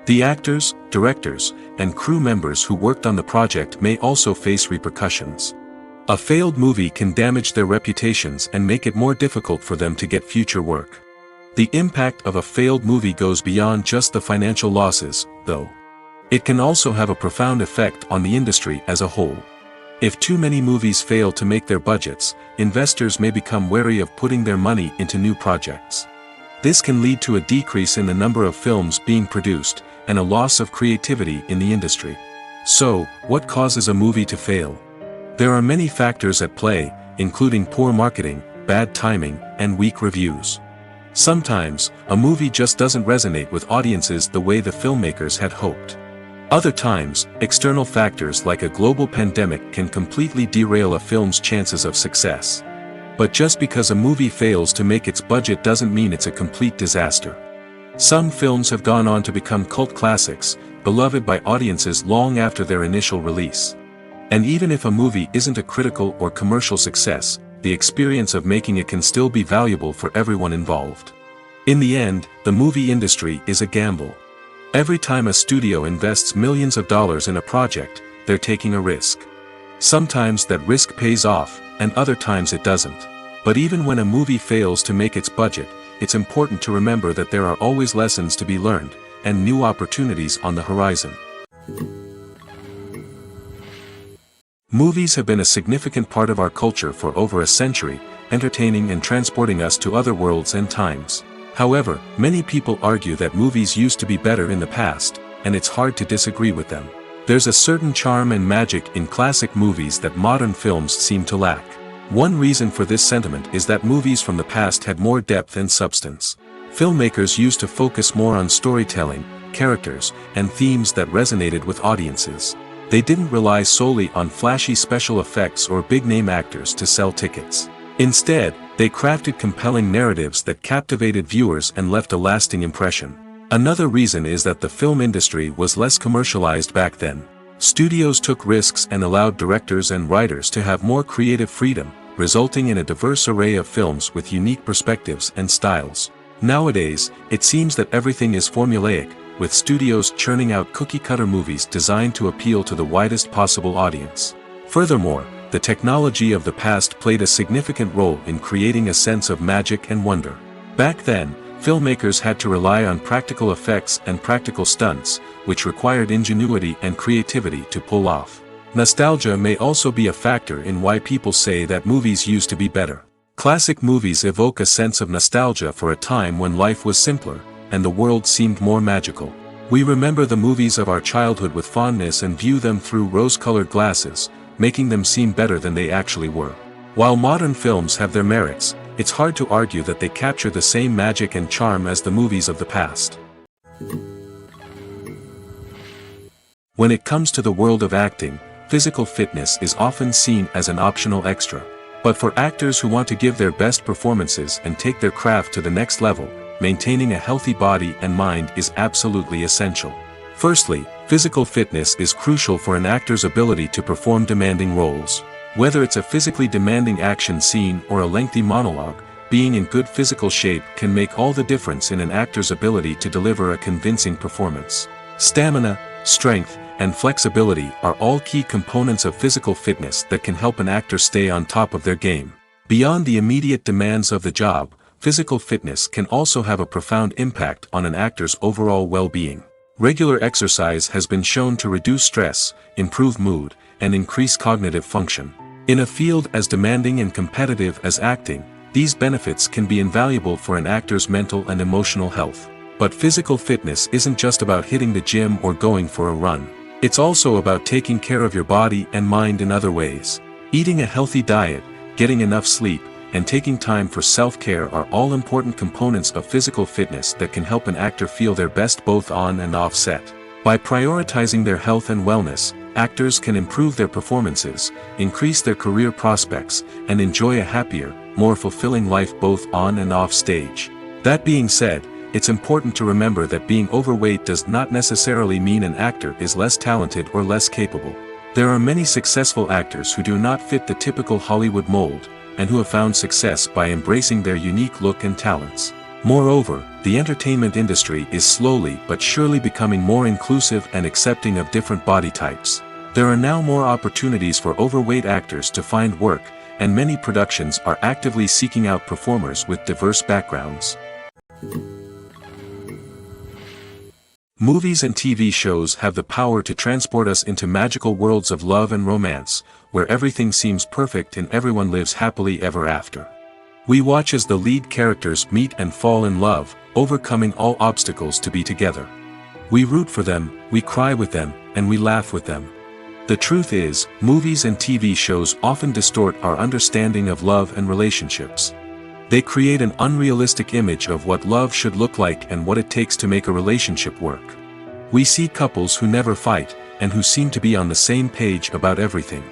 The actors, directors, and crew members who worked on the project may also face repercussions. A failed movie can damage their reputations and make it more difficult for them to get future work. The impact of a failed movie goes beyond just the financial losses, though. It can also have a profound effect on the industry as a whole. If too many movies fail to make their budgets, investors may become wary of putting their money into new projects. This can lead to a decrease in the number of films being produced, and a loss of creativity in the industry. So, what causes a movie to fail? There are many factors at play, including poor marketing, bad timing, and weak reviews. Sometimes, a movie just doesn't resonate with audiences the way the filmmakers had hoped. Other times, external factors like a global pandemic can completely derail a film's chances of success. But just because a movie fails to make its budget doesn't mean it's a complete disaster. Some films have gone on to become cult classics, beloved by audiences long after their initial release. And even if a movie isn't a critical or commercial success, the experience of making it can still be valuable for everyone involved. In the end, the movie industry is a gamble. Every time a studio invests millions of dollars in a project, they're taking a risk. Sometimes that risk pays off, and other times it doesn't. But even when a movie fails to make its budget, it's important to remember that there are always lessons to be learned, and new opportunities on the horizon. Movies have been a significant part of our culture for over a century, entertaining and transporting us to other worlds and times. However, many people argue that movies used to be better in the past, and it's hard to disagree with them. There's a certain charm and magic in classic movies that modern films seem to lack. One reason for this sentiment is that movies from the past had more depth and substance. Filmmakers used to focus more on storytelling, characters, and themes that resonated with audiences. They didn't rely solely on flashy special effects or big-name actors to sell tickets. Instead, they crafted compelling narratives that captivated viewers and left a lasting impression. Another reason is that the film industry was less commercialized back then. Studios took risks and allowed directors and writers to have more creative freedom, resulting in a diverse array of films with unique perspectives and styles. Nowadays, it seems that everything is formulaic, with studios churning out cookie-cutter movies designed to appeal to the widest possible audience. Furthermore, the technology of the past played a significant role in creating a sense of magic and wonder. Back then, filmmakers had to rely on practical effects and practical stunts, which required ingenuity and creativity to pull off. Nostalgia may also be a factor in why people say that movies used to be better. Classic movies evoke a sense of nostalgia for a time when life was simpler, and the world seemed more magical. We remember the movies of our childhood with fondness and view them through rose-colored glasses, making them seem better than they actually were. While modern films have their merits, it's hard to argue that they capture the same magic and charm as the movies of the past. When it comes to the world of acting, physical fitness is often seen as an optional extra. But for actors who want to give their best performances and take their craft to the next level, maintaining a healthy body and mind is absolutely essential. Firstly, physical fitness is crucial for an actor's ability to perform demanding roles. Whether it's a physically demanding action scene or a lengthy monologue, being in good physical shape can make all the difference in an actor's ability to deliver a convincing performance. Stamina, strength, and flexibility are all key components of physical fitness that can help an actor stay on top of their game. Beyond the immediate demands of the job, physical fitness can also have a profound impact on an actor's overall well-being. Regular exercise has been shown to reduce stress, improve mood, and increase cognitive function. In a field as demanding and competitive as acting, these benefits can be invaluable for an actor's mental and emotional health. But physical fitness isn't just about hitting the gym or going for a run. It's also about taking care of your body and mind in other ways. Eating a healthy diet, getting enough sleep, and taking time for self-care are all important components of physical fitness that can help an actor feel their best both on and off set. By prioritizing their health and wellness, actors can improve their performances, increase their career prospects, and enjoy a happier, more fulfilling life both on and off stage. That being said, it's important to remember that being overweight does not necessarily mean an actor is less talented or less capable. There are many successful actors who do not fit the typical Hollywood mold, and who have found success by embracing their unique look and talents. Moreover, the entertainment industry is slowly but surely becoming more inclusive and accepting of different body types. There are now more opportunities for overweight actors to find work, and many productions are actively seeking out performers with diverse backgrounds. Movies and TV shows have the power to transport us into magical worlds of love and romance, where everything seems perfect and everyone lives happily ever after. We watch as the lead characters meet and fall in love, overcoming all obstacles to be together. We root for them, we cry with them, and we laugh with them. The truth is, movies and TV shows often distort our understanding of love and relationships. They create an unrealistic image of what love should look like and what it takes to make a relationship work. We see couples who never fight, and who seem to be on the same page about everything.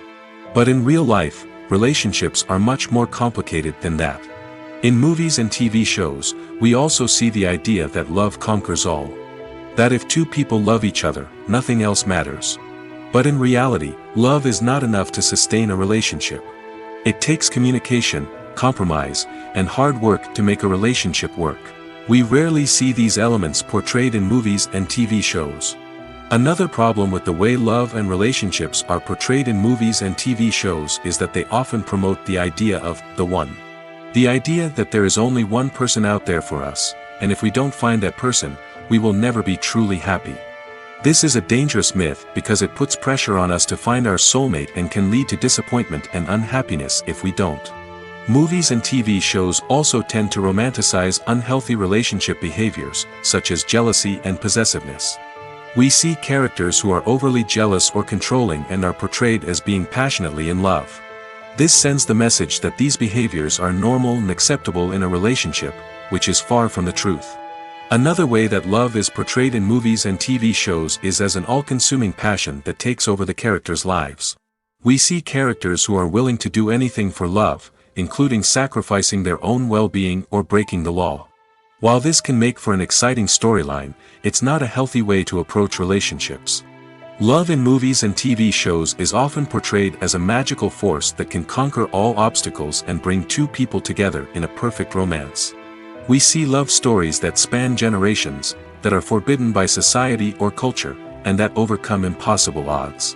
But in real life, relationships are much more complicated than that. In movies and TV shows, we also see the idea that love conquers all. That if two people love each other, nothing else matters. But in reality, love is not enough to sustain a relationship. It takes communication, compromise, and hard work to make a relationship work. We rarely see these elements portrayed in movies and TV shows. Another problem with the way love and relationships are portrayed in movies and TV shows is that they often promote the idea of the one. The idea that there is only one person out there for us, and if we don't find that person, we will never be truly happy. This is a dangerous myth because it puts pressure on us to find our soulmate and can lead to disappointment and unhappiness if we don't. Movies and TV shows also tend to romanticize unhealthy relationship behaviors, such as jealousy and possessiveness. We see characters who are overly jealous or controlling and are portrayed as being passionately in love. This sends the message that these behaviors are normal and acceptable in a relationship, which is far from the truth. Another way that love is portrayed in movies and TV shows is as an all-consuming passion that takes over the characters' lives. We see characters who are willing to do anything for love, including sacrificing their own well-being or breaking the law. While this can make for an exciting storyline, it's not a healthy way to approach relationships. Love in movies and TV shows is often portrayed as a magical force that can conquer all obstacles and bring two people together in a perfect romance. We see love stories that span generations, that are forbidden by society or culture, and that overcome impossible odds.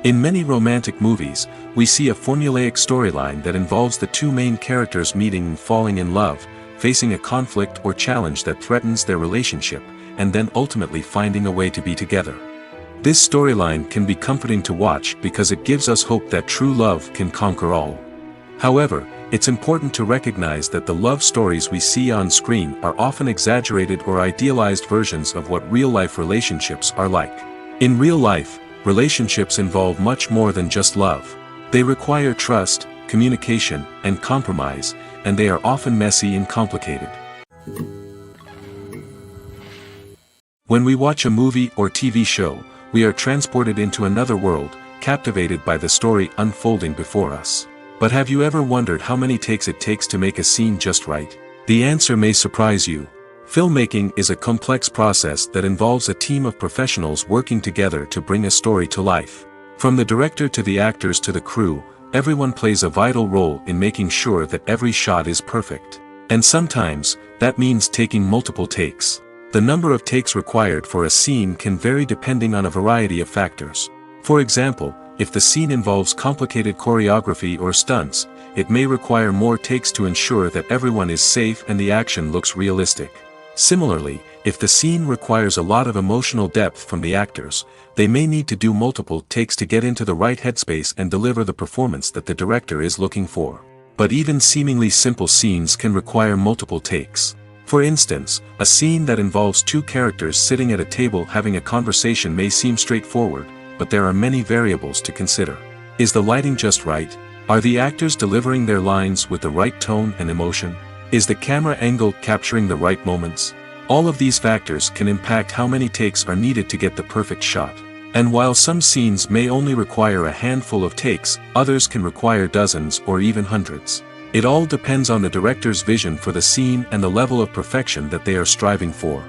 In many romantic movies, we see a formulaic storyline that involves the two main characters meeting and falling in love, facing a conflict or challenge that threatens their relationship, and then ultimately finding a way to be together. This storyline can be comforting to watch because it gives us hope that true love can conquer all. However, it's important to recognize that the love stories we see on screen are often exaggerated or idealized versions of what real-life relationships are like. In real life, relationships involve much more than just love. They require trust, communication, and compromise, and they are often messy and complicated. When we watch a movie or TV show, we are transported into another world, captivated by the story unfolding before us. But have you ever wondered how many takes it takes to make a scene just right? The answer may surprise you. Filmmaking is a complex process that involves a team of professionals working together to bring a story to life. From the director to the actors to the crew, everyone plays a vital role in making sure that every shot is perfect. And sometimes, that means taking multiple takes. The number of takes required for a scene can vary depending on a variety of factors. For example, if the scene involves complicated choreography or stunts, it may require more takes to ensure that everyone is safe and the action looks realistic. Similarly, if the scene requires a lot of emotional depth from the actors, they may need to do multiple takes to get into the right headspace and deliver the performance that the director is looking for. But even seemingly simple scenes can require multiple takes. For instance, a scene that involves two characters sitting at a table having a conversation may seem straightforward, but there are many variables to consider. Is the lighting just right? Are the actors delivering their lines with the right tone and emotion? Is the camera angle capturing the right moments? All of these factors can impact how many takes are needed to get the perfect shot. And while some scenes may only require a handful of takes, others can require dozens or even hundreds. It all depends on the director's vision for the scene and the level of perfection that they are striving for.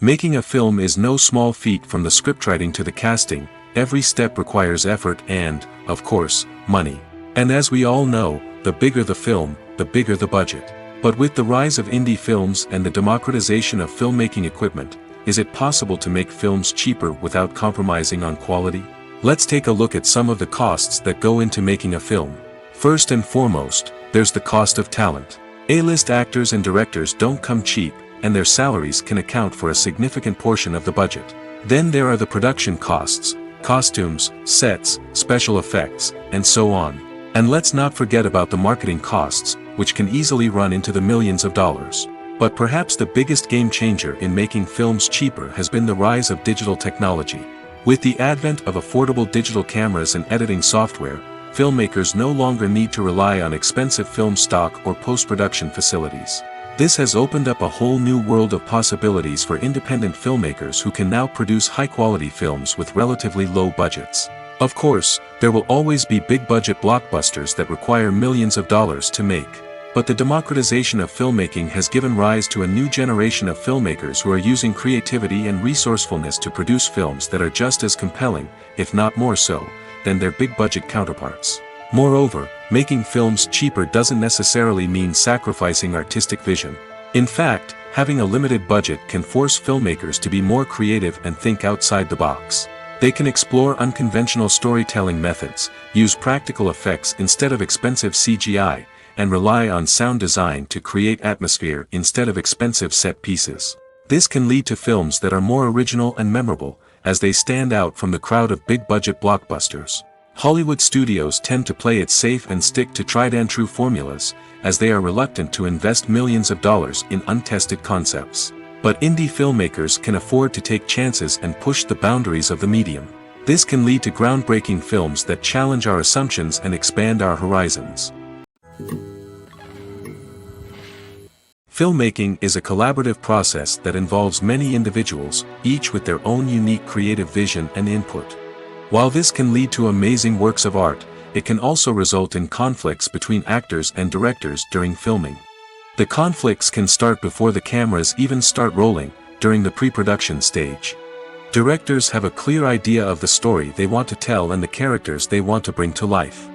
Making a film is no small feat. From the scriptwriting to the casting, every step requires effort and, of course, money. And as we all know, the bigger the film, the bigger the budget. But with the rise of indie films and the democratization of filmmaking equipment, is it possible to make films cheaper without compromising on quality? Let's take a look at some of the costs that go into making a film. First and foremost, there's the cost of talent. A-list actors and directors don't come cheap, and their salaries can account for a significant portion of the budget. Then there are the production costs, costumes, sets, special effects, and so on. And let's not forget about the marketing costs, which can easily run into the millions of dollars. But perhaps the biggest game changer in making films cheaper has been the rise of digital technology. With the advent of affordable digital cameras and editing software, filmmakers no longer need to rely on expensive film stock or post-production facilities. This has opened up a whole new world of possibilities for independent filmmakers who can now produce high-quality films with relatively low budgets. Of course, there will always be big-budget blockbusters that require millions of dollars to make. But the democratization of filmmaking has given rise to a new generation of filmmakers who are using creativity and resourcefulness to produce films that are just as compelling, if not more so, than their big-budget counterparts. Moreover, making films cheaper doesn't necessarily mean sacrificing artistic vision. In fact, having a limited budget can force filmmakers to be more creative and think outside the box. They can explore unconventional storytelling methods, use practical effects instead of expensive CGI, and rely on sound design to create atmosphere instead of expensive set pieces. This can lead to films that are more original and memorable, as they stand out from the crowd of big-budget blockbusters. Hollywood studios tend to play it safe and stick to tried-and-true formulas, as they are reluctant to invest millions of dollars in untested concepts. But indie filmmakers can afford to take chances and push the boundaries of the medium. This can lead to groundbreaking films that challenge our assumptions and expand our horizons. Filmmaking is a collaborative process that involves many individuals, each with their own unique creative vision and input. While this can lead to amazing works of art, it can also result in conflicts between actors and directors during filming. The conflicts can start before the cameras even start rolling, during the pre-production stage. Directors have a clear idea of the story they want to tell and the characters they want to bring to life.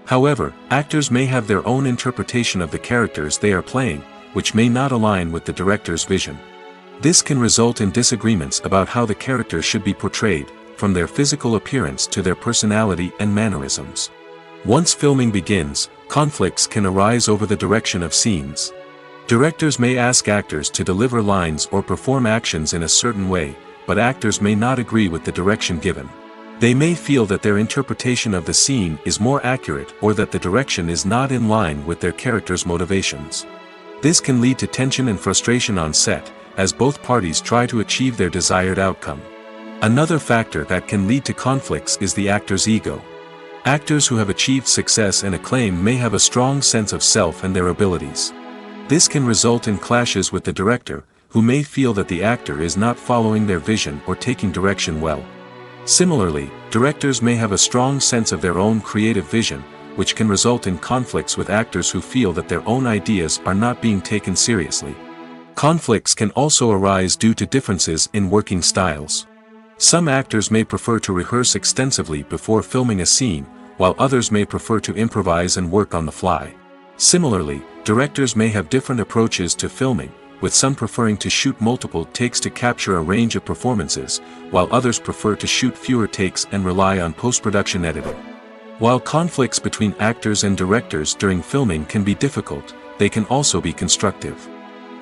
However, actors may have their own interpretation of the characters they are playing, which may not align with the director's vision. This can result in disagreements about how the characters should be portrayed, from their physical appearance to their personality and mannerisms. Once filming begins, conflicts can arise over the direction of scenes. Directors may ask actors to deliver lines or perform actions in a certain way, but actors may not agree with the direction given. They may feel that their interpretation of the scene is more accurate or that the direction is not in line with their character's motivations. This can lead to tension and frustration on set, as both parties try to achieve their desired outcome. Another factor that can lead to conflicts is the actor's ego. Actors who have achieved success and acclaim may have a strong sense of self and their abilities. This can result in clashes with the director, who may feel that the actor is not following their vision or taking direction well. Similarly, directors may have a strong sense of their own creative vision, which can result in conflicts with actors who feel that their own ideas are not being taken seriously. Conflicts can also arise due to differences in working styles. Some actors may prefer to rehearse extensively before filming a scene, while others may prefer to improvise and work on the fly. Similarly, directors may have different approaches to filming, with some preferring to shoot multiple takes to capture a range of performances, while others prefer to shoot fewer takes and rely on post-production editing. While conflicts between actors and directors during filming can be difficult, they can also be constructive.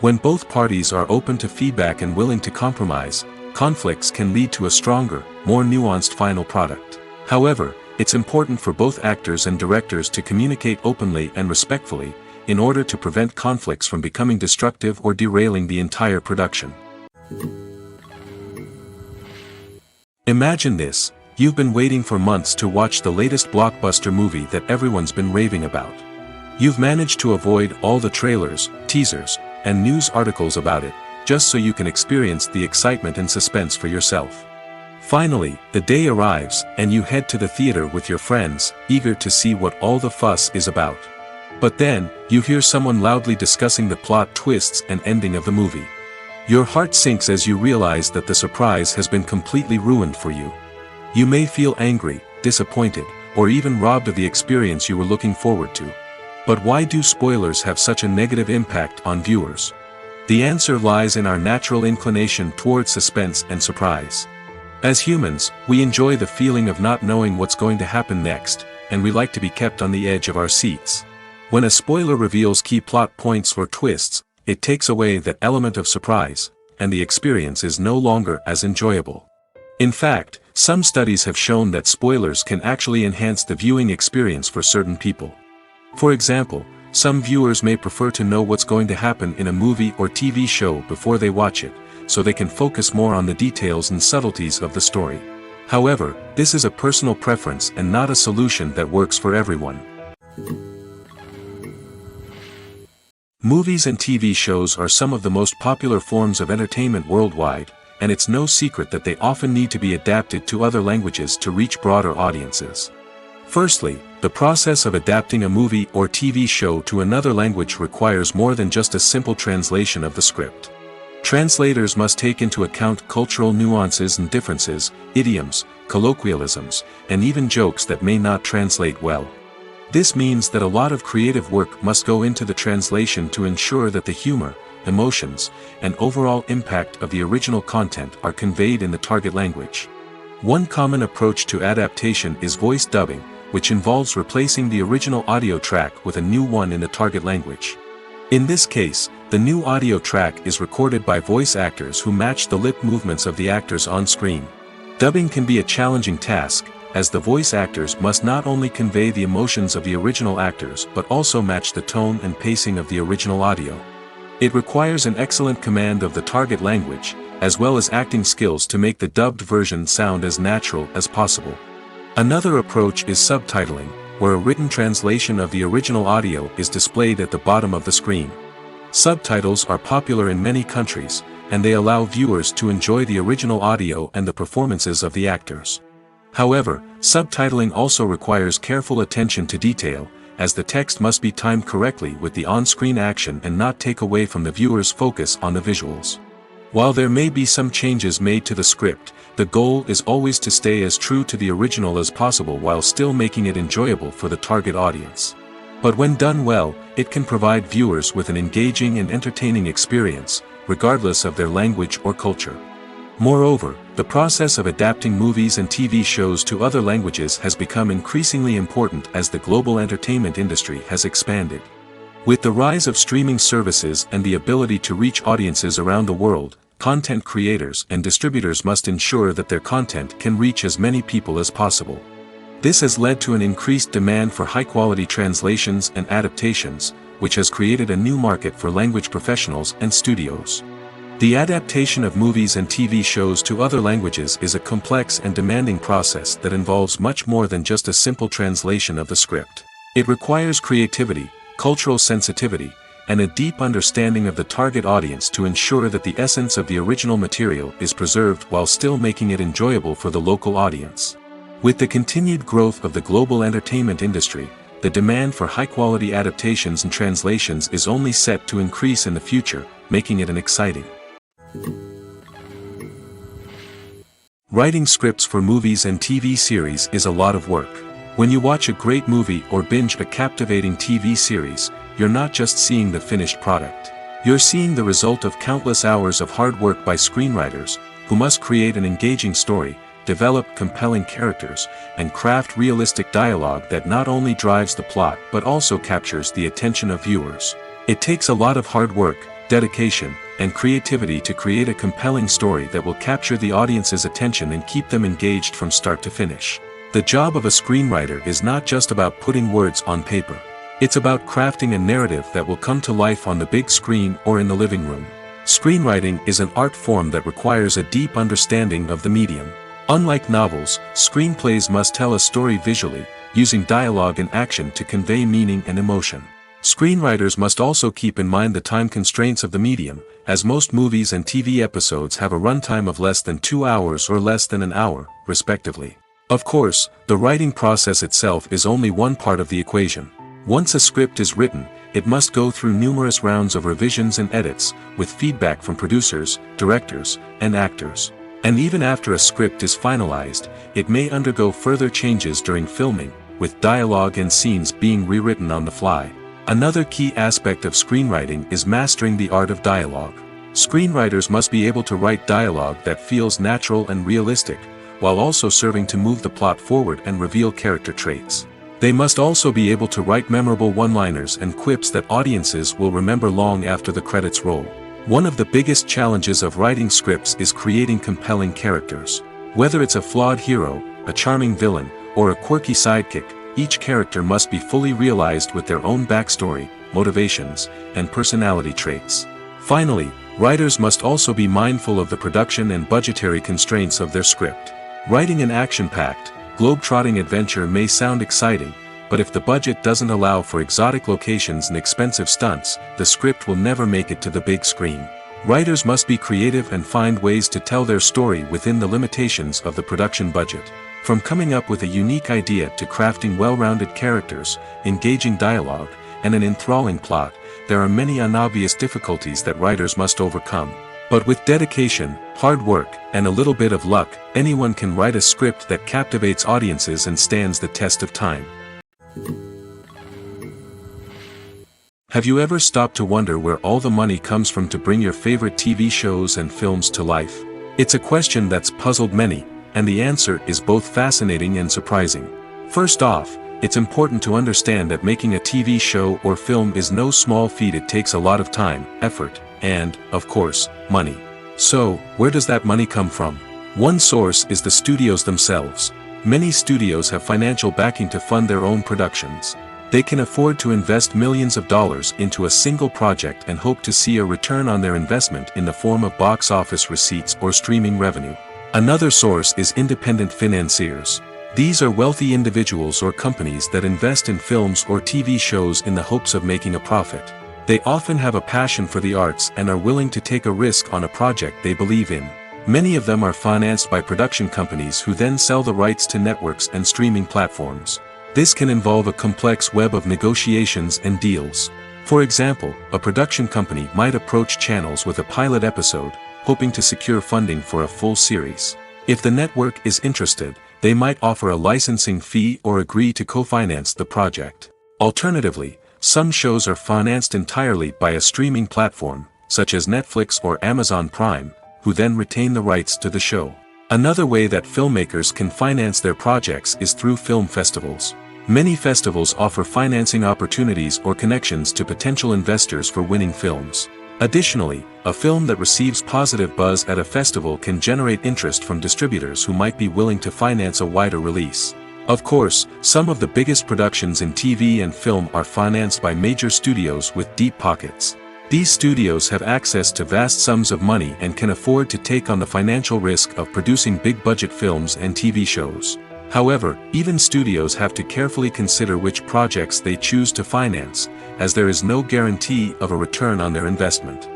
When both parties are open to feedback and willing to compromise, conflicts can lead to a stronger, more nuanced final product. However, it's important for both actors and directors to communicate openly and respectfully, in order to prevent conflicts from becoming destructive or derailing the entire production. Imagine this: you've been waiting for months to watch the latest blockbuster movie that everyone's been raving about. You've managed to avoid all the trailers, teasers, and news articles about it, just so you can experience the excitement and suspense for yourself. Finally, the day arrives, and you head to the theater with your friends, eager to see what all the fuss is about. But then, you hear someone loudly discussing the plot twists and ending of the movie. Your heart sinks as you realize that the surprise has been completely ruined for you. You may feel angry, disappointed, or even robbed of the experience you were looking forward to. But why do spoilers have such a negative impact on viewers? The answer lies in our natural inclination toward suspense and surprise. As humans, we enjoy the feeling of not knowing what's going to happen next, and we like to be kept on the edge of our seats. When a spoiler reveals key plot points or twists, it takes away that element of surprise, and the experience is no longer as enjoyable. In fact, some studies have shown that spoilers can actually enhance the viewing experience for certain people. For example, some viewers may prefer to know what's going to happen in a movie or TV show before they watch it, so they can focus more on the details and subtleties of the story. However, this is a personal preference and not a solution that works for everyone. Movies and TV shows are some of the most popular forms of entertainment worldwide, and it's no secret that they often need to be adapted to other languages to reach broader audiences. Firstly, the process of adapting a movie or TV show to another language requires more than just a simple translation of the script. Translators must take into account cultural nuances and differences, idioms, colloquialisms, and even jokes that may not translate well. This means that a lot of creative work must go into the translation to ensure that the humor, emotions, and overall impact of the original content are conveyed in the target language. One common approach to adaptation is voice dubbing, which involves replacing the original audio track with a new one in the target language. In this case, the new audio track is recorded by voice actors who match the lip movements of the actors on screen. Dubbing can be a challenging task, as the voice actors must not only convey the emotions of the original actors but also match the tone and pacing of the original audio. It requires an excellent command of the target language, as well as acting skills to make the dubbed version sound as natural as possible. Another approach is subtitling, where a written translation of the original audio is displayed at the bottom of the screen. Subtitles are popular in many countries, and they allow viewers to enjoy the original audio and the performances of the actors. However, subtitling also requires careful attention to detail, as the text must be timed correctly with the on-screen action and not take away from the viewer's focus on the visuals. While there may be some changes made to the script, the goal is always to stay as true to the original as possible while still making it enjoyable for the target audience. But when done well, it can provide viewers with an engaging and entertaining experience, regardless of their language or culture. Moreover, the process of adapting movies and TV shows to other languages has become increasingly important as the global entertainment industry has expanded. With the rise of streaming services and the ability to reach audiences around the world, content creators and distributors must ensure that their content can reach as many people as possible. This has led to an increased demand for high-quality translations and adaptations, which has created a new market for language professionals and studios. The adaptation of movies and TV shows to other languages is a complex and demanding process that involves much more than just a simple translation of the script. It requires creativity, cultural sensitivity, and a deep understanding of the target audience to ensure that the essence of the original material is preserved while still making it enjoyable for the local audience. With the continued growth of the global entertainment industry, the demand for high-quality adaptations and translations is only set to increase in the future, making it an exciting. Writing scripts for movies and TV series is a lot of work. When you watch a great movie or binge a captivating TV series, you're not just seeing the finished product. You're seeing the result of countless hours of hard work by screenwriters, who must create an engaging story, develop compelling characters, and craft realistic dialogue that not only drives the plot but also captures the attention of viewers. It takes a lot of hard work, dedication, and creativity to create a compelling story that will capture the audience's attention and keep them engaged from start to finish. The job of a screenwriter is not just about putting words on paper. It's about crafting a narrative that will come to life on the big screen or in the living room. Screenwriting is an art form that requires a deep understanding of the medium. Unlike novels, screenplays must tell a story visually, using dialogue and action to convey meaning and emotion. Screenwriters must also keep in mind the time constraints of the medium, as most movies and TV episodes have a runtime of less than 2 hours or less than an hour, respectively. Of course, the writing process itself is only one part of the equation. Once a script is written, it must go through numerous rounds of revisions and edits, with feedback from producers, directors, and actors. And even after a script is finalized, it may undergo further changes during filming, with dialogue and scenes being rewritten on the fly. Another key aspect of screenwriting is mastering the art of dialogue. Screenwriters must be able to write dialogue that feels natural and realistic, while also serving to move the plot forward and reveal character traits. They must also be able to write memorable one-liners and quips that audiences will remember long after the credits roll. One of the biggest challenges of writing scripts is creating compelling characters. Whether it's a flawed hero, a charming villain, or a quirky sidekick, each character must be fully realized with their own backstory, motivations, and personality traits. Finally, writers must also be mindful of the production and budgetary constraints of their script. Writing an action-packed, globe-trotting adventure may sound exciting, but if the budget doesn't allow for exotic locations and expensive stunts, the script will never make it to the big screen. Writers must be creative and find ways to tell their story within the limitations of the production budget. From coming up with a unique idea to crafting well-rounded characters, engaging dialogue, and an enthralling plot, there are many unobvious difficulties that writers must overcome. But with dedication, hard work, and a little bit of luck, anyone can write a script that captivates audiences and stands the test of time. Have you ever stopped to wonder where all the money comes from to bring your favorite TV shows and films to life? It's a question that's puzzled many, and the answer is both fascinating and surprising. First off, it's important to understand that making a TV show or film is no small feat. It takes a lot of time, effort, and, of course, money. So, where does that money come from? One source is the studios themselves. Many studios have financial backing to fund their own productions. They can afford to invest millions of dollars into a single project and hope to see a return on their investment in the form of box office receipts or streaming revenue. Another source is independent financiers. These are wealthy individuals or companies that invest in films or TV shows in the hopes of making a profit. They often have a passion for the arts and are willing to take a risk on a project they believe in. Many of them are financed by production companies who then sell the rights to networks and streaming platforms. This can involve a complex web of negotiations and deals. For example, a production company might approach channels with a pilot episode, hoping to secure funding for a full series. If the network is interested, they might offer a licensing fee or agree to co-finance the project. Alternatively, some shows are financed entirely by a streaming platform, such as Netflix or Amazon Prime, who then retain the rights to the show. Another way that filmmakers can finance their projects is through film festivals. Many festivals offer financing opportunities or connections to potential investors for winning films. Additionally, a film that receives positive buzz at a festival can generate interest from distributors who might be willing to finance a wider release. Of course, some of the biggest productions in TV and film are financed by major studios with deep pockets. These studios have access to vast sums of money and can afford to take on the financial risk of producing big-budget films and TV shows. However, even studios have to carefully consider which projects they choose to finance, as there is no guarantee of a return on their investment.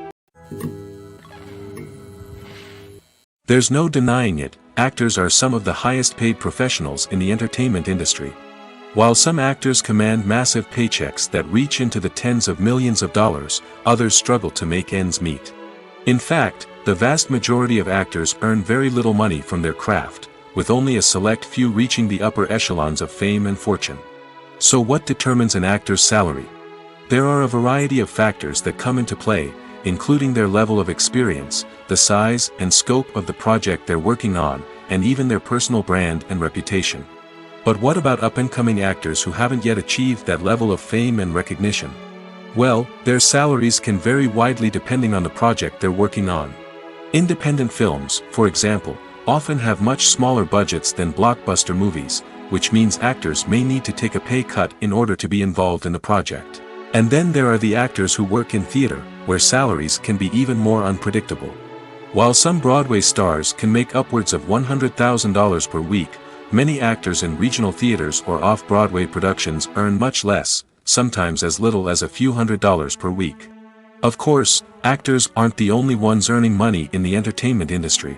There's no denying it, actors are some of the highest-paid professionals in the entertainment industry. While some actors command massive paychecks that reach into the tens of millions of dollars, others struggle to make ends meet. In fact, the vast majority of actors earn very little money from their craft, with only a select few reaching the upper echelons of fame and fortune. So what determines an actor's salary? There are a variety of factors that come into play, including their level of experience, the size and scope of the project they're working on, and even their personal brand and reputation. But what about up-and-coming actors who haven't yet achieved that level of fame and recognition? Well, their salaries can vary widely depending on the project they're working on. Independent films, for example, often have much smaller budgets than blockbuster movies, which means actors may need to take a pay cut in order to be involved in the project. And then there are the actors who work in theater, where salaries can be even more unpredictable. While some Broadway stars can make upwards of $100,000 per week, many actors in regional theaters or off-Broadway productions earn much less, sometimes as little as a few $100s per week. Of course, actors aren't the only ones earning money in the entertainment industry.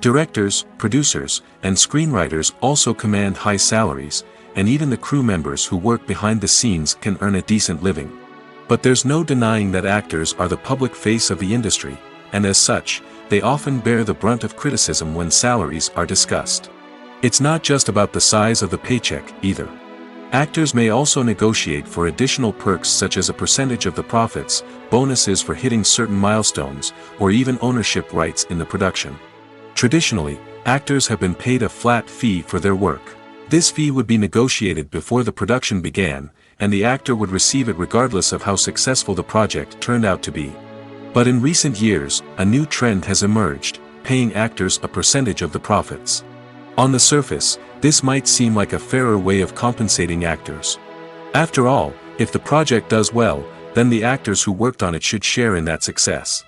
Directors, producers, and screenwriters also command high salaries, and even the crew members who work behind the scenes can earn a decent living. But there's no denying that actors are the public face of the industry, and as such, they often bear the brunt of criticism when salaries are discussed. It's not just about the size of the paycheck, either. Actors may also negotiate for additional perks such as a percentage of the profits, bonuses for hitting certain milestones, or even ownership rights in the production. Traditionally, actors have been paid a flat fee for their work. This fee would be negotiated before the production began, and the actor would receive it regardless of how successful the project turned out to be. But in recent years, a new trend has emerged, paying actors a percentage of the profits. On the surface, this might seem like a fairer way of compensating actors. After all, if the project does well, then the actors who worked on it should share in that success.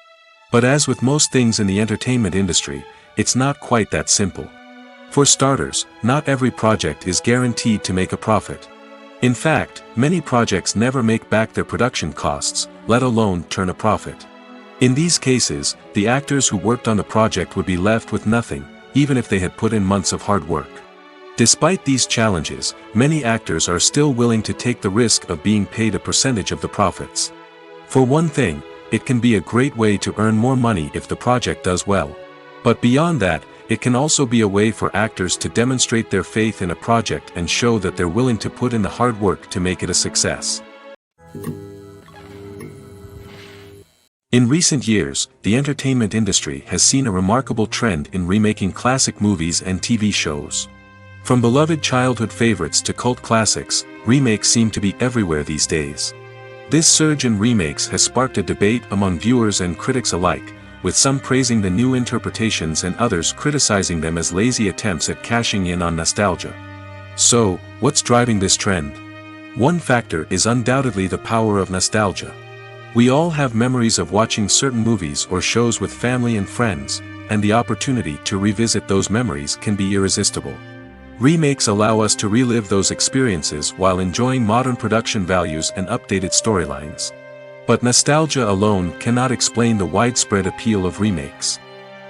But as with most things in the entertainment industry, it's not quite that simple. For starters, not every project is guaranteed to make a profit. In fact, many projects never make back their production costs, let alone turn a profit. In these cases, the actors who worked on the project would be left with nothing, even if they had put in months of hard work. Despite these challenges, many actors are still willing to take the risk of being paid a percentage of the profits. For one thing, it can be a great way to earn more money if the project does well. But beyond that, it can also be a way for actors to demonstrate their faith in a project and show that they're willing to put in the hard work to make it a success. In recent years, the entertainment industry has seen a remarkable trend in remaking classic movies and TV shows. From beloved childhood favorites to cult classics, remakes seem to be everywhere these days. This surge in remakes has sparked a debate among viewers and critics alike, with some praising the new interpretations and others criticizing them as lazy attempts at cashing in on nostalgia. So, what's driving this trend? One factor is undoubtedly the power of nostalgia. We all have memories of watching certain movies or shows with family and friends, and the opportunity to revisit those memories can be irresistible. Remakes allow us to relive those experiences while enjoying modern production values and updated storylines. But nostalgia alone cannot explain the widespread appeal of remakes.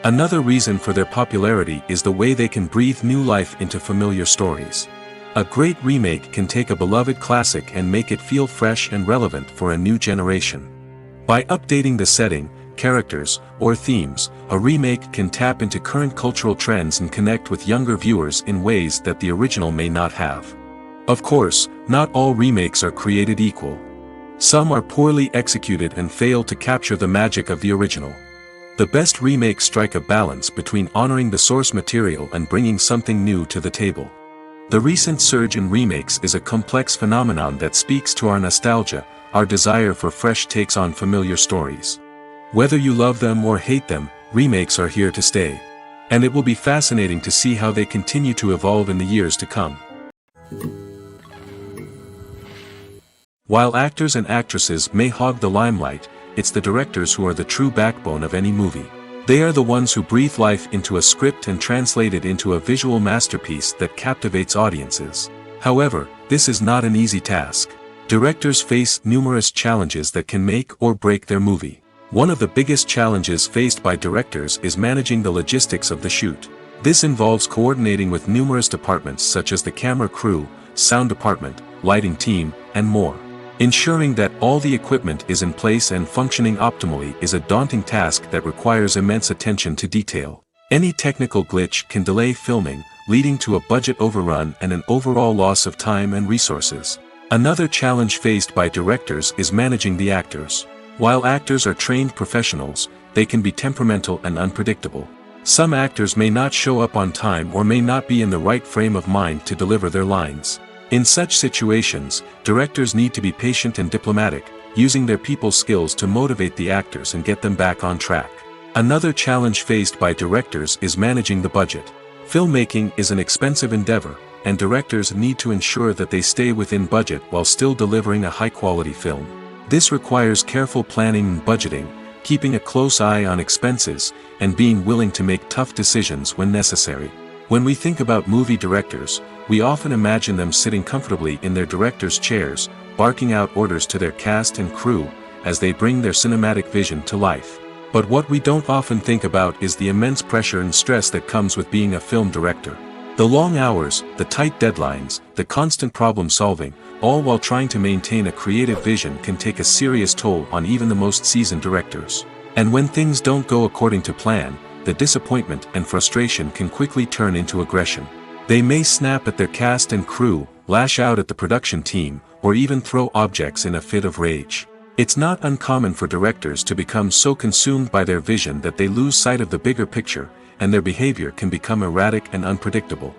Another reason for their popularity is the way they can breathe new life into familiar stories. A great remake can take a beloved classic and make it feel fresh and relevant for a new generation. By updating the setting, characters, or themes, a remake can tap into current cultural trends and connect with younger viewers in ways that the original may not have. Of course, not all remakes are created equal. Some are poorly executed and fail to capture the magic of the original. The best remakes strike a balance between honoring the source material and bringing something new to the table. The recent surge in remakes is a complex phenomenon that speaks to our nostalgia, our desire for fresh takes on familiar stories. Whether you love them or hate them, remakes are here to stay. And it will be fascinating to see how they continue to evolve in the years to come. While actors and actresses may hog the limelight, it's the directors who are the true backbone of any movie. They are the ones who breathe life into a script and translate it into a visual masterpiece that captivates audiences. However, this is not an easy task. Directors face numerous challenges that can make or break their movie. One of the biggest challenges faced by directors is managing the logistics of the shoot. This involves coordinating with numerous departments such as the camera crew, sound department, lighting team, and more. Ensuring that all the equipment is in place and functioning optimally is a daunting task that requires immense attention to detail. Any technical glitch can delay filming, leading to a budget overrun and an overall loss of time and resources. Another challenge faced by directors is managing the actors. While actors are trained professionals, they can be temperamental and unpredictable. Some actors may not show up on time or may not be in the right frame of mind to deliver their lines. In such situations, directors need to be patient and diplomatic, using their people skills to motivate the actors and get them back on track. Another challenge faced by directors is managing the budget. Filmmaking is an expensive endeavor, and directors need to ensure that they stay within budget while still delivering a high-quality film. This requires careful planning and budgeting, keeping a close eye on expenses, and being willing to make tough decisions when necessary. When we think about movie directors, we often imagine them sitting comfortably in their director's chairs, barking out orders to their cast and crew, as they bring their cinematic vision to life. But what we don't often think about is the immense pressure and stress that comes with being a film director. The long hours, the tight deadlines, the constant problem solving, all while trying to maintain a creative vision can take a serious toll on even the most seasoned directors. And when things don't go according to plan, the disappointment and frustration can quickly turn into aggression. They may snap at their cast and crew, lash out at the production team, or even throw objects in a fit of rage. It's not uncommon for directors to become so consumed by their vision that they lose sight of the bigger picture, and their behavior can become erratic and unpredictable.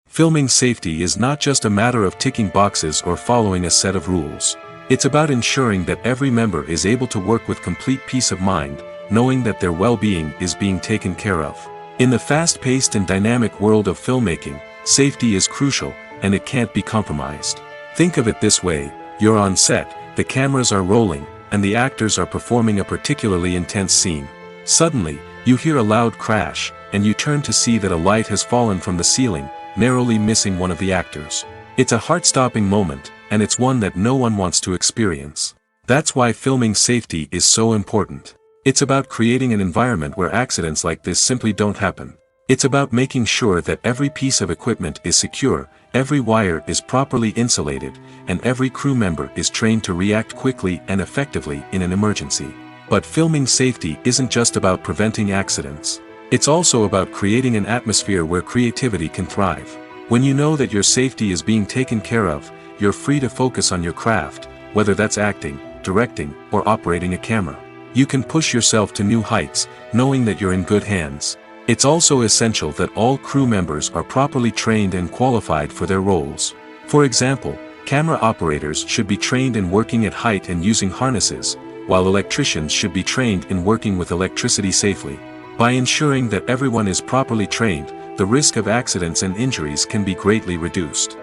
Filming safety is not just a matter of ticking boxes or following a set of rules. It's about ensuring that every member is able to work with complete peace of mind, knowing that their well-being is being taken care of. In the fast-paced and dynamic world of filmmaking, safety is crucial, and it can't be compromised. Think of it this way: you're on set, the cameras are rolling, and the actors are performing a particularly intense scene. Suddenly, you hear a loud crash, and you turn to see that a light has fallen from the ceiling, narrowly missing one of the actors. It's a heart-stopping moment, and it's one that no one wants to experience. That's why filming safety is so important. It's about creating an environment where accidents like this simply don't happen. It's about making sure that every piece of equipment is secure, every wire is properly insulated, and every crew member is trained to react quickly and effectively in an emergency. But filming safety isn't just about preventing accidents. It's also about creating an atmosphere where creativity can thrive. When you know that your safety is being taken care of, you're free to focus on your craft, whether that's acting, directing, or operating a camera. You can push yourself to new heights, knowing that you're in good hands. It's also essential that all crew members are properly trained and qualified for their roles. For example, camera operators should be trained in working at height and using harnesses, while electricians should be trained in working with electricity safely. By ensuring that everyone is properly trained, the risk of accidents and injuries can be greatly reduced.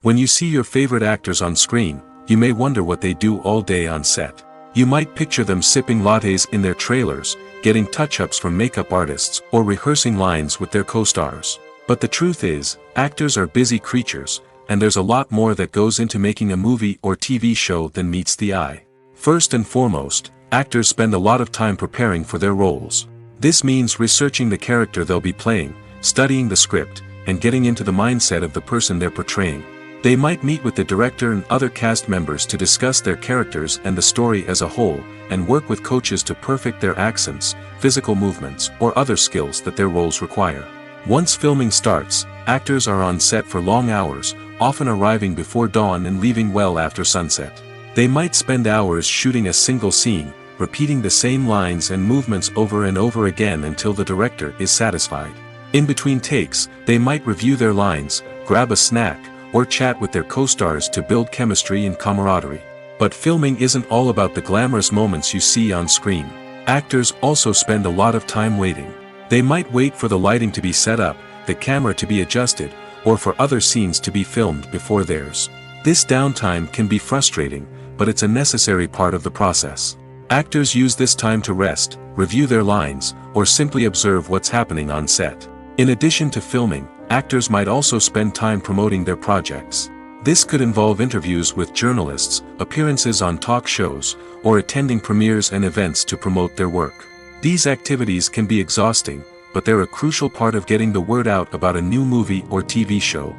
When you see your favorite actors on screen, you may wonder what they do all day on set. You might picture them sipping lattes in their trailers, getting touch-ups from makeup artists, or rehearsing lines with their co-stars. But the truth is, actors are busy creatures, and there's a lot more that goes into making a movie or TV show than meets the eye. First and foremost, actors spend a lot of time preparing for their roles. This means researching the character they'll be playing, studying the script, and getting into the mindset of the person they're portraying. They might meet with the director and other cast members to discuss their characters and the story as a whole, and work with coaches to perfect their accents, physical movements, or other skills that their roles require. Once filming starts, actors are on set for long hours, often arriving before dawn and leaving well after sunset. They might spend hours shooting a single scene, repeating the same lines and movements over and over again until the director is satisfied. In between takes, they might review their lines, grab a snack, or chat with their co-stars to build chemistry and camaraderie. But filming isn't all about the glamorous moments you see on screen. Actors also spend a lot of time waiting. They might wait for the lighting to be set up, the camera to be adjusted, or for other scenes to be filmed before theirs. This downtime can be frustrating, but it's a necessary part of the process. Actors use this time to rest, review their lines, or simply observe what's happening on set. In addition to filming, actors might also spend time promoting their projects. This could involve interviews with journalists, appearances on talk shows, or attending premieres and events to promote their work. These activities can be exhausting, but they're a crucial part of getting the word out about a new movie or TV show.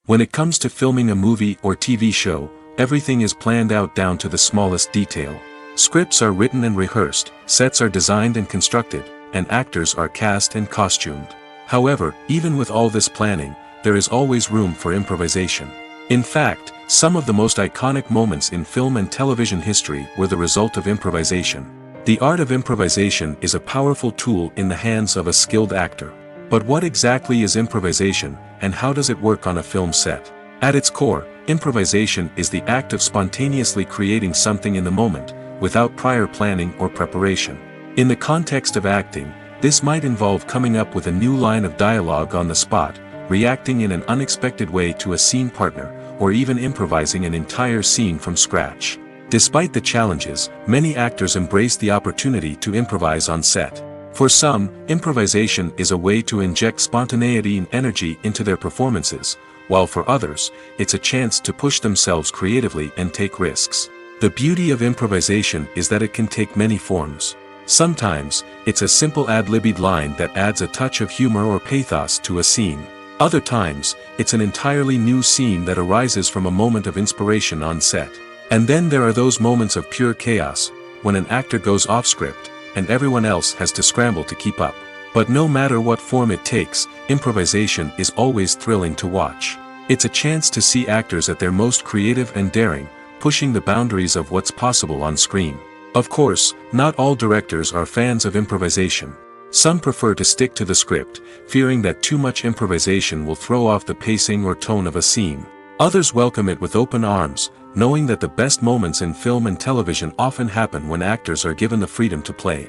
When it comes to filming a movie or TV show, everything is planned out down to the smallest detail. Scripts are written and rehearsed, sets are designed and constructed, and actors are cast and costumed. However, even with all this planning, there is always room for improvisation. In fact, some of the most iconic moments in film and television history were the result of improvisation. The art of improvisation is a powerful tool in the hands of a skilled actor. But what exactly is improvisation, and how does it work on a film set? At its core, improvisation is the act of spontaneously creating something in the moment, without prior planning or preparation. In the context of acting, this might involve coming up with a new line of dialogue on the spot, reacting in an unexpected way to a scene partner, or even improvising an entire scene from scratch. Despite the challenges, many actors embrace the opportunity to improvise on set. For some, improvisation is a way to inject spontaneity and energy into their performances, while for others, it's a chance to push themselves creatively and take risks. The beauty of improvisation is that it can take many forms. Sometimes, it's a simple ad-libbed line that adds a touch of humor or pathos to a scene. Other times, it's an entirely new scene that arises from a moment of inspiration on set. And then there are those moments of pure chaos, when an actor goes off script, and everyone else has to scramble to keep up. But no matter what form it takes, improvisation is always thrilling to watch. It's a chance to see actors at their most creative and daring, pushing the boundaries of what's possible on screen. Of course, not all directors are fans of improvisation. Some prefer to stick to the script, fearing that too much improvisation will throw off the pacing or tone of a scene. Others welcome it with open arms, knowing that the best moments in film and television often happen when actors are given the freedom to play.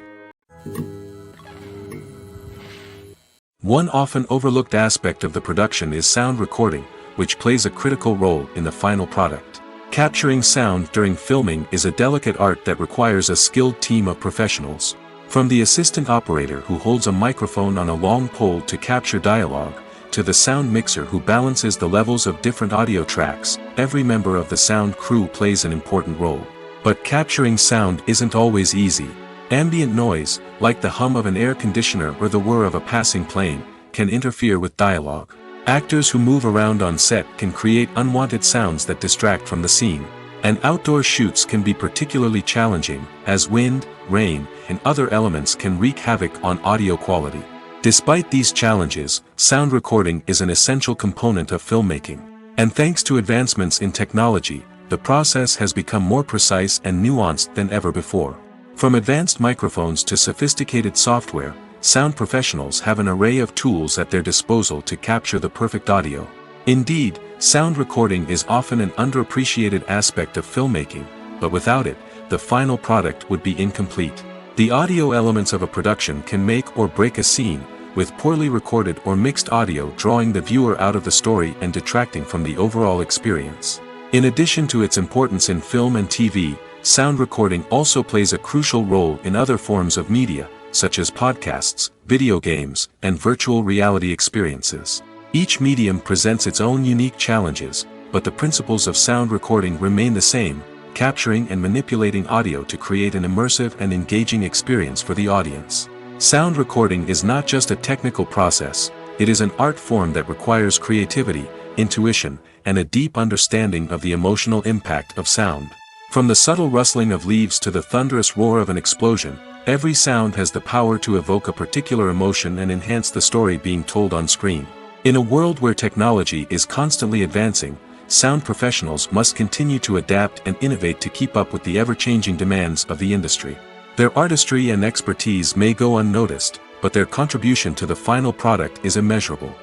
One often overlooked aspect of the production is sound recording, which plays a critical role in the final product. Capturing sound during filming is a delicate art that requires a skilled team of professionals. From the assistant operator who holds a microphone on a long pole to capture dialogue, to the sound mixer who balances the levels of different audio tracks, every member of the sound crew plays an important role. But capturing sound isn't always easy. Ambient noise, like the hum of an air conditioner or the whir of a passing plane, can interfere with dialogue. Actors who move around on set can create unwanted sounds that distract from the scene. And outdoor shoots can be particularly challenging, as wind, rain, and other elements can wreak havoc on audio quality. Despite these challenges, sound recording is an essential component of filmmaking. And thanks to advancements in technology, the process has become more precise and nuanced than ever before. From advanced microphones to sophisticated software, sound professionals have an array of tools at their disposal to capture the perfect audio. Indeed, sound recording is often an underappreciated aspect of filmmaking, but without it, the final product would be incomplete. The audio elements of a production can make or break a scene, with poorly recorded or mixed audio drawing the viewer out of the story and detracting from the overall experience. In addition to its importance in film and TV, sound recording also plays a crucial role in other forms of media, such as podcasts, video games, and virtual reality experiences. Each medium presents its own unique challenges, but the principles of sound recording remain the same, capturing and manipulating audio to create an immersive and engaging experience for the audience. Sound recording is not just a technical process, it is an art form that requires creativity, intuition, and a deep understanding of the emotional impact of sound. From the subtle rustling of leaves to the thunderous roar of an explosion, every sound has the power to evoke a particular emotion and enhance the story being told on screen. In a world where technology is constantly advancing, sound professionals must continue to adapt and innovate to keep up with the ever-changing demands of the industry. Their artistry and expertise may go unnoticed, but their contribution to the final product is immeasurable.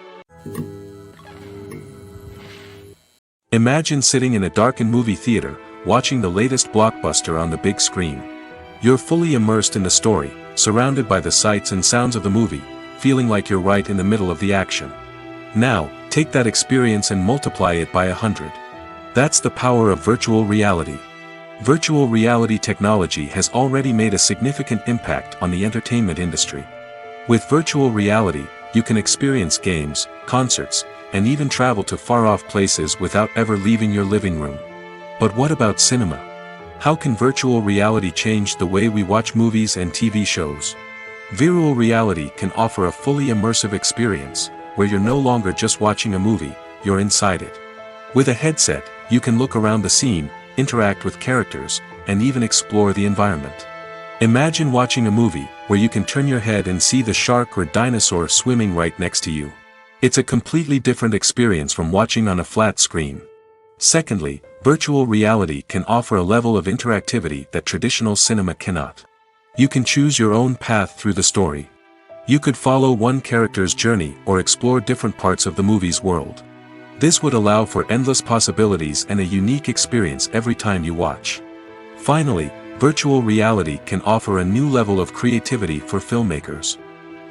Imagine sitting in a darkened movie theater, watching the latest blockbuster on the big screen. You're fully immersed in the story, surrounded by the sights and sounds of the movie, feeling like you're right in the middle of the action. Now, take that experience and multiply it by 100. That's the power of virtual reality. Virtual reality technology has already made a significant impact on the entertainment industry. With virtual reality, you can experience games, concerts, and even travel to far-off places without ever leaving your living room. But what about cinema? How can virtual reality change the way we watch movies and TV shows? Virtual reality can offer a fully immersive experience, where you're no longer just watching a movie, you're inside it. With a headset, you can look around the scene, interact with characters, and even explore the environment. Imagine watching a movie, where you can turn your head and see the shark or dinosaur swimming right next to you. It's a completely different experience from watching on a flat screen. Secondly, virtual reality can offer a level of interactivity that traditional cinema cannot. You can choose your own path through the story. You could follow one character's journey or explore different parts of the movie's world. This would allow for endless possibilities and a unique experience every time you watch. Finally, virtual reality can offer a new level of creativity for filmmakers.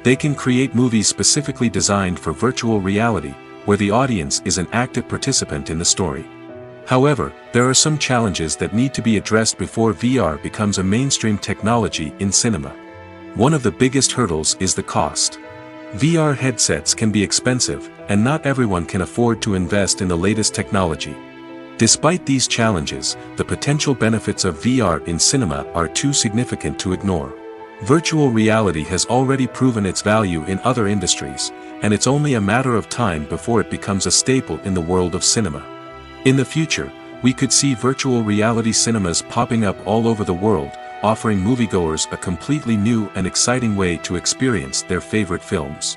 They can create movies specifically designed for virtual reality, where the audience is an active participant in the story. However, there are some challenges that need to be addressed before VR becomes a mainstream technology in cinema. One of the biggest hurdles is the cost. VR headsets can be expensive, and not everyone can afford to invest in the latest technology. Despite these challenges, the potential benefits of VR in cinema are too significant to ignore. Virtual reality has already proven its value in other industries, and it's only a matter of time before it becomes a staple in the world of cinema. In the future, we could see virtual reality cinemas popping up all over the world, offering moviegoers a completely new and exciting way to experience their favorite films.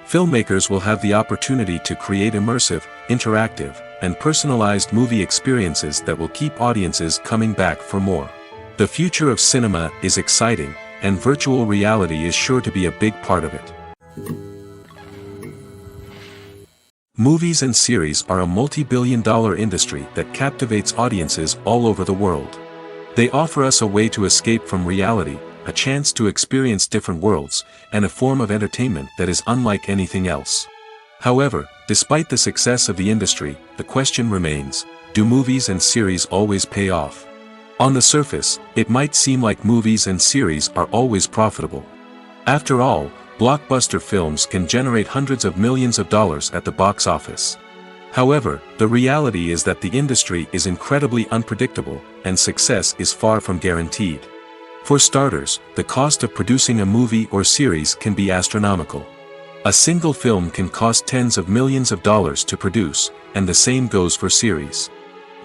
Filmmakers will have the opportunity to create immersive, interactive, and personalized movie experiences that will keep audiences coming back for more. The future of cinema is exciting, and virtual reality is sure to be a big part of it. Movies and series are a multi-billion-dollar industry that captivates audiences all over the world. They offer us a way to escape from reality, a chance to experience different worlds, and a form of entertainment that is unlike anything else. However, despite the success of the industry, the question remains, do movies and series always pay off? On the surface, it might seem like movies and series are always profitable. After all, blockbuster films can generate hundreds of millions of dollars at the box office. However, the reality is that the industry is incredibly unpredictable, and success is far from guaranteed. For starters, the cost of producing a movie or series can be astronomical. A single film can cost tens of millions of dollars to produce, and the same goes for series.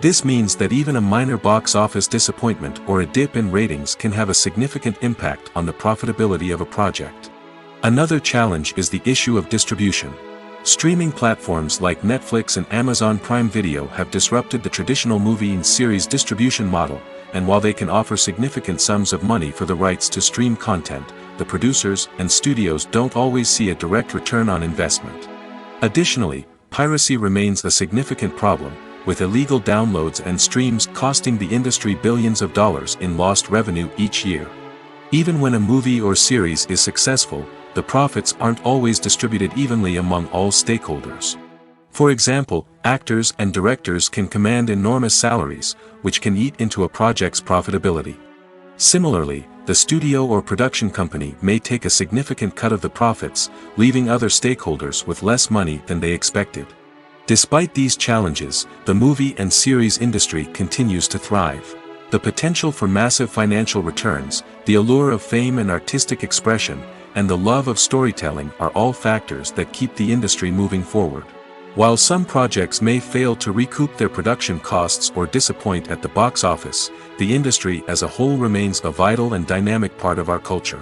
This means that even a minor box office disappointment or a dip in ratings can have a significant impact on the profitability of a project. Another challenge is the issue of distribution. Streaming platforms like Netflix and Amazon Prime Video have disrupted the traditional movie and series distribution model, and while they can offer significant sums of money for the rights to stream content, the producers and studios don't always see a direct return on investment. Additionally, piracy remains a significant problem, with illegal downloads and streams costing the industry billions of dollars in lost revenue each year. Even when a movie or series is successful, the profits aren't always distributed evenly among all stakeholders. For example, actors and directors can command enormous salaries, which can eat into a project's profitability. Similarly, the studio or production company may take a significant cut of the profits, leaving other stakeholders with less money than they expected. Despite these challenges, the movie and series industry continues to thrive. The potential for massive financial returns, the allure of fame and artistic expression, and the love of storytelling are all factors that keep the industry moving forward. While some projects may fail to recoup their production costs or disappoint at the box office, the industry as a whole remains a vital and dynamic part of our culture.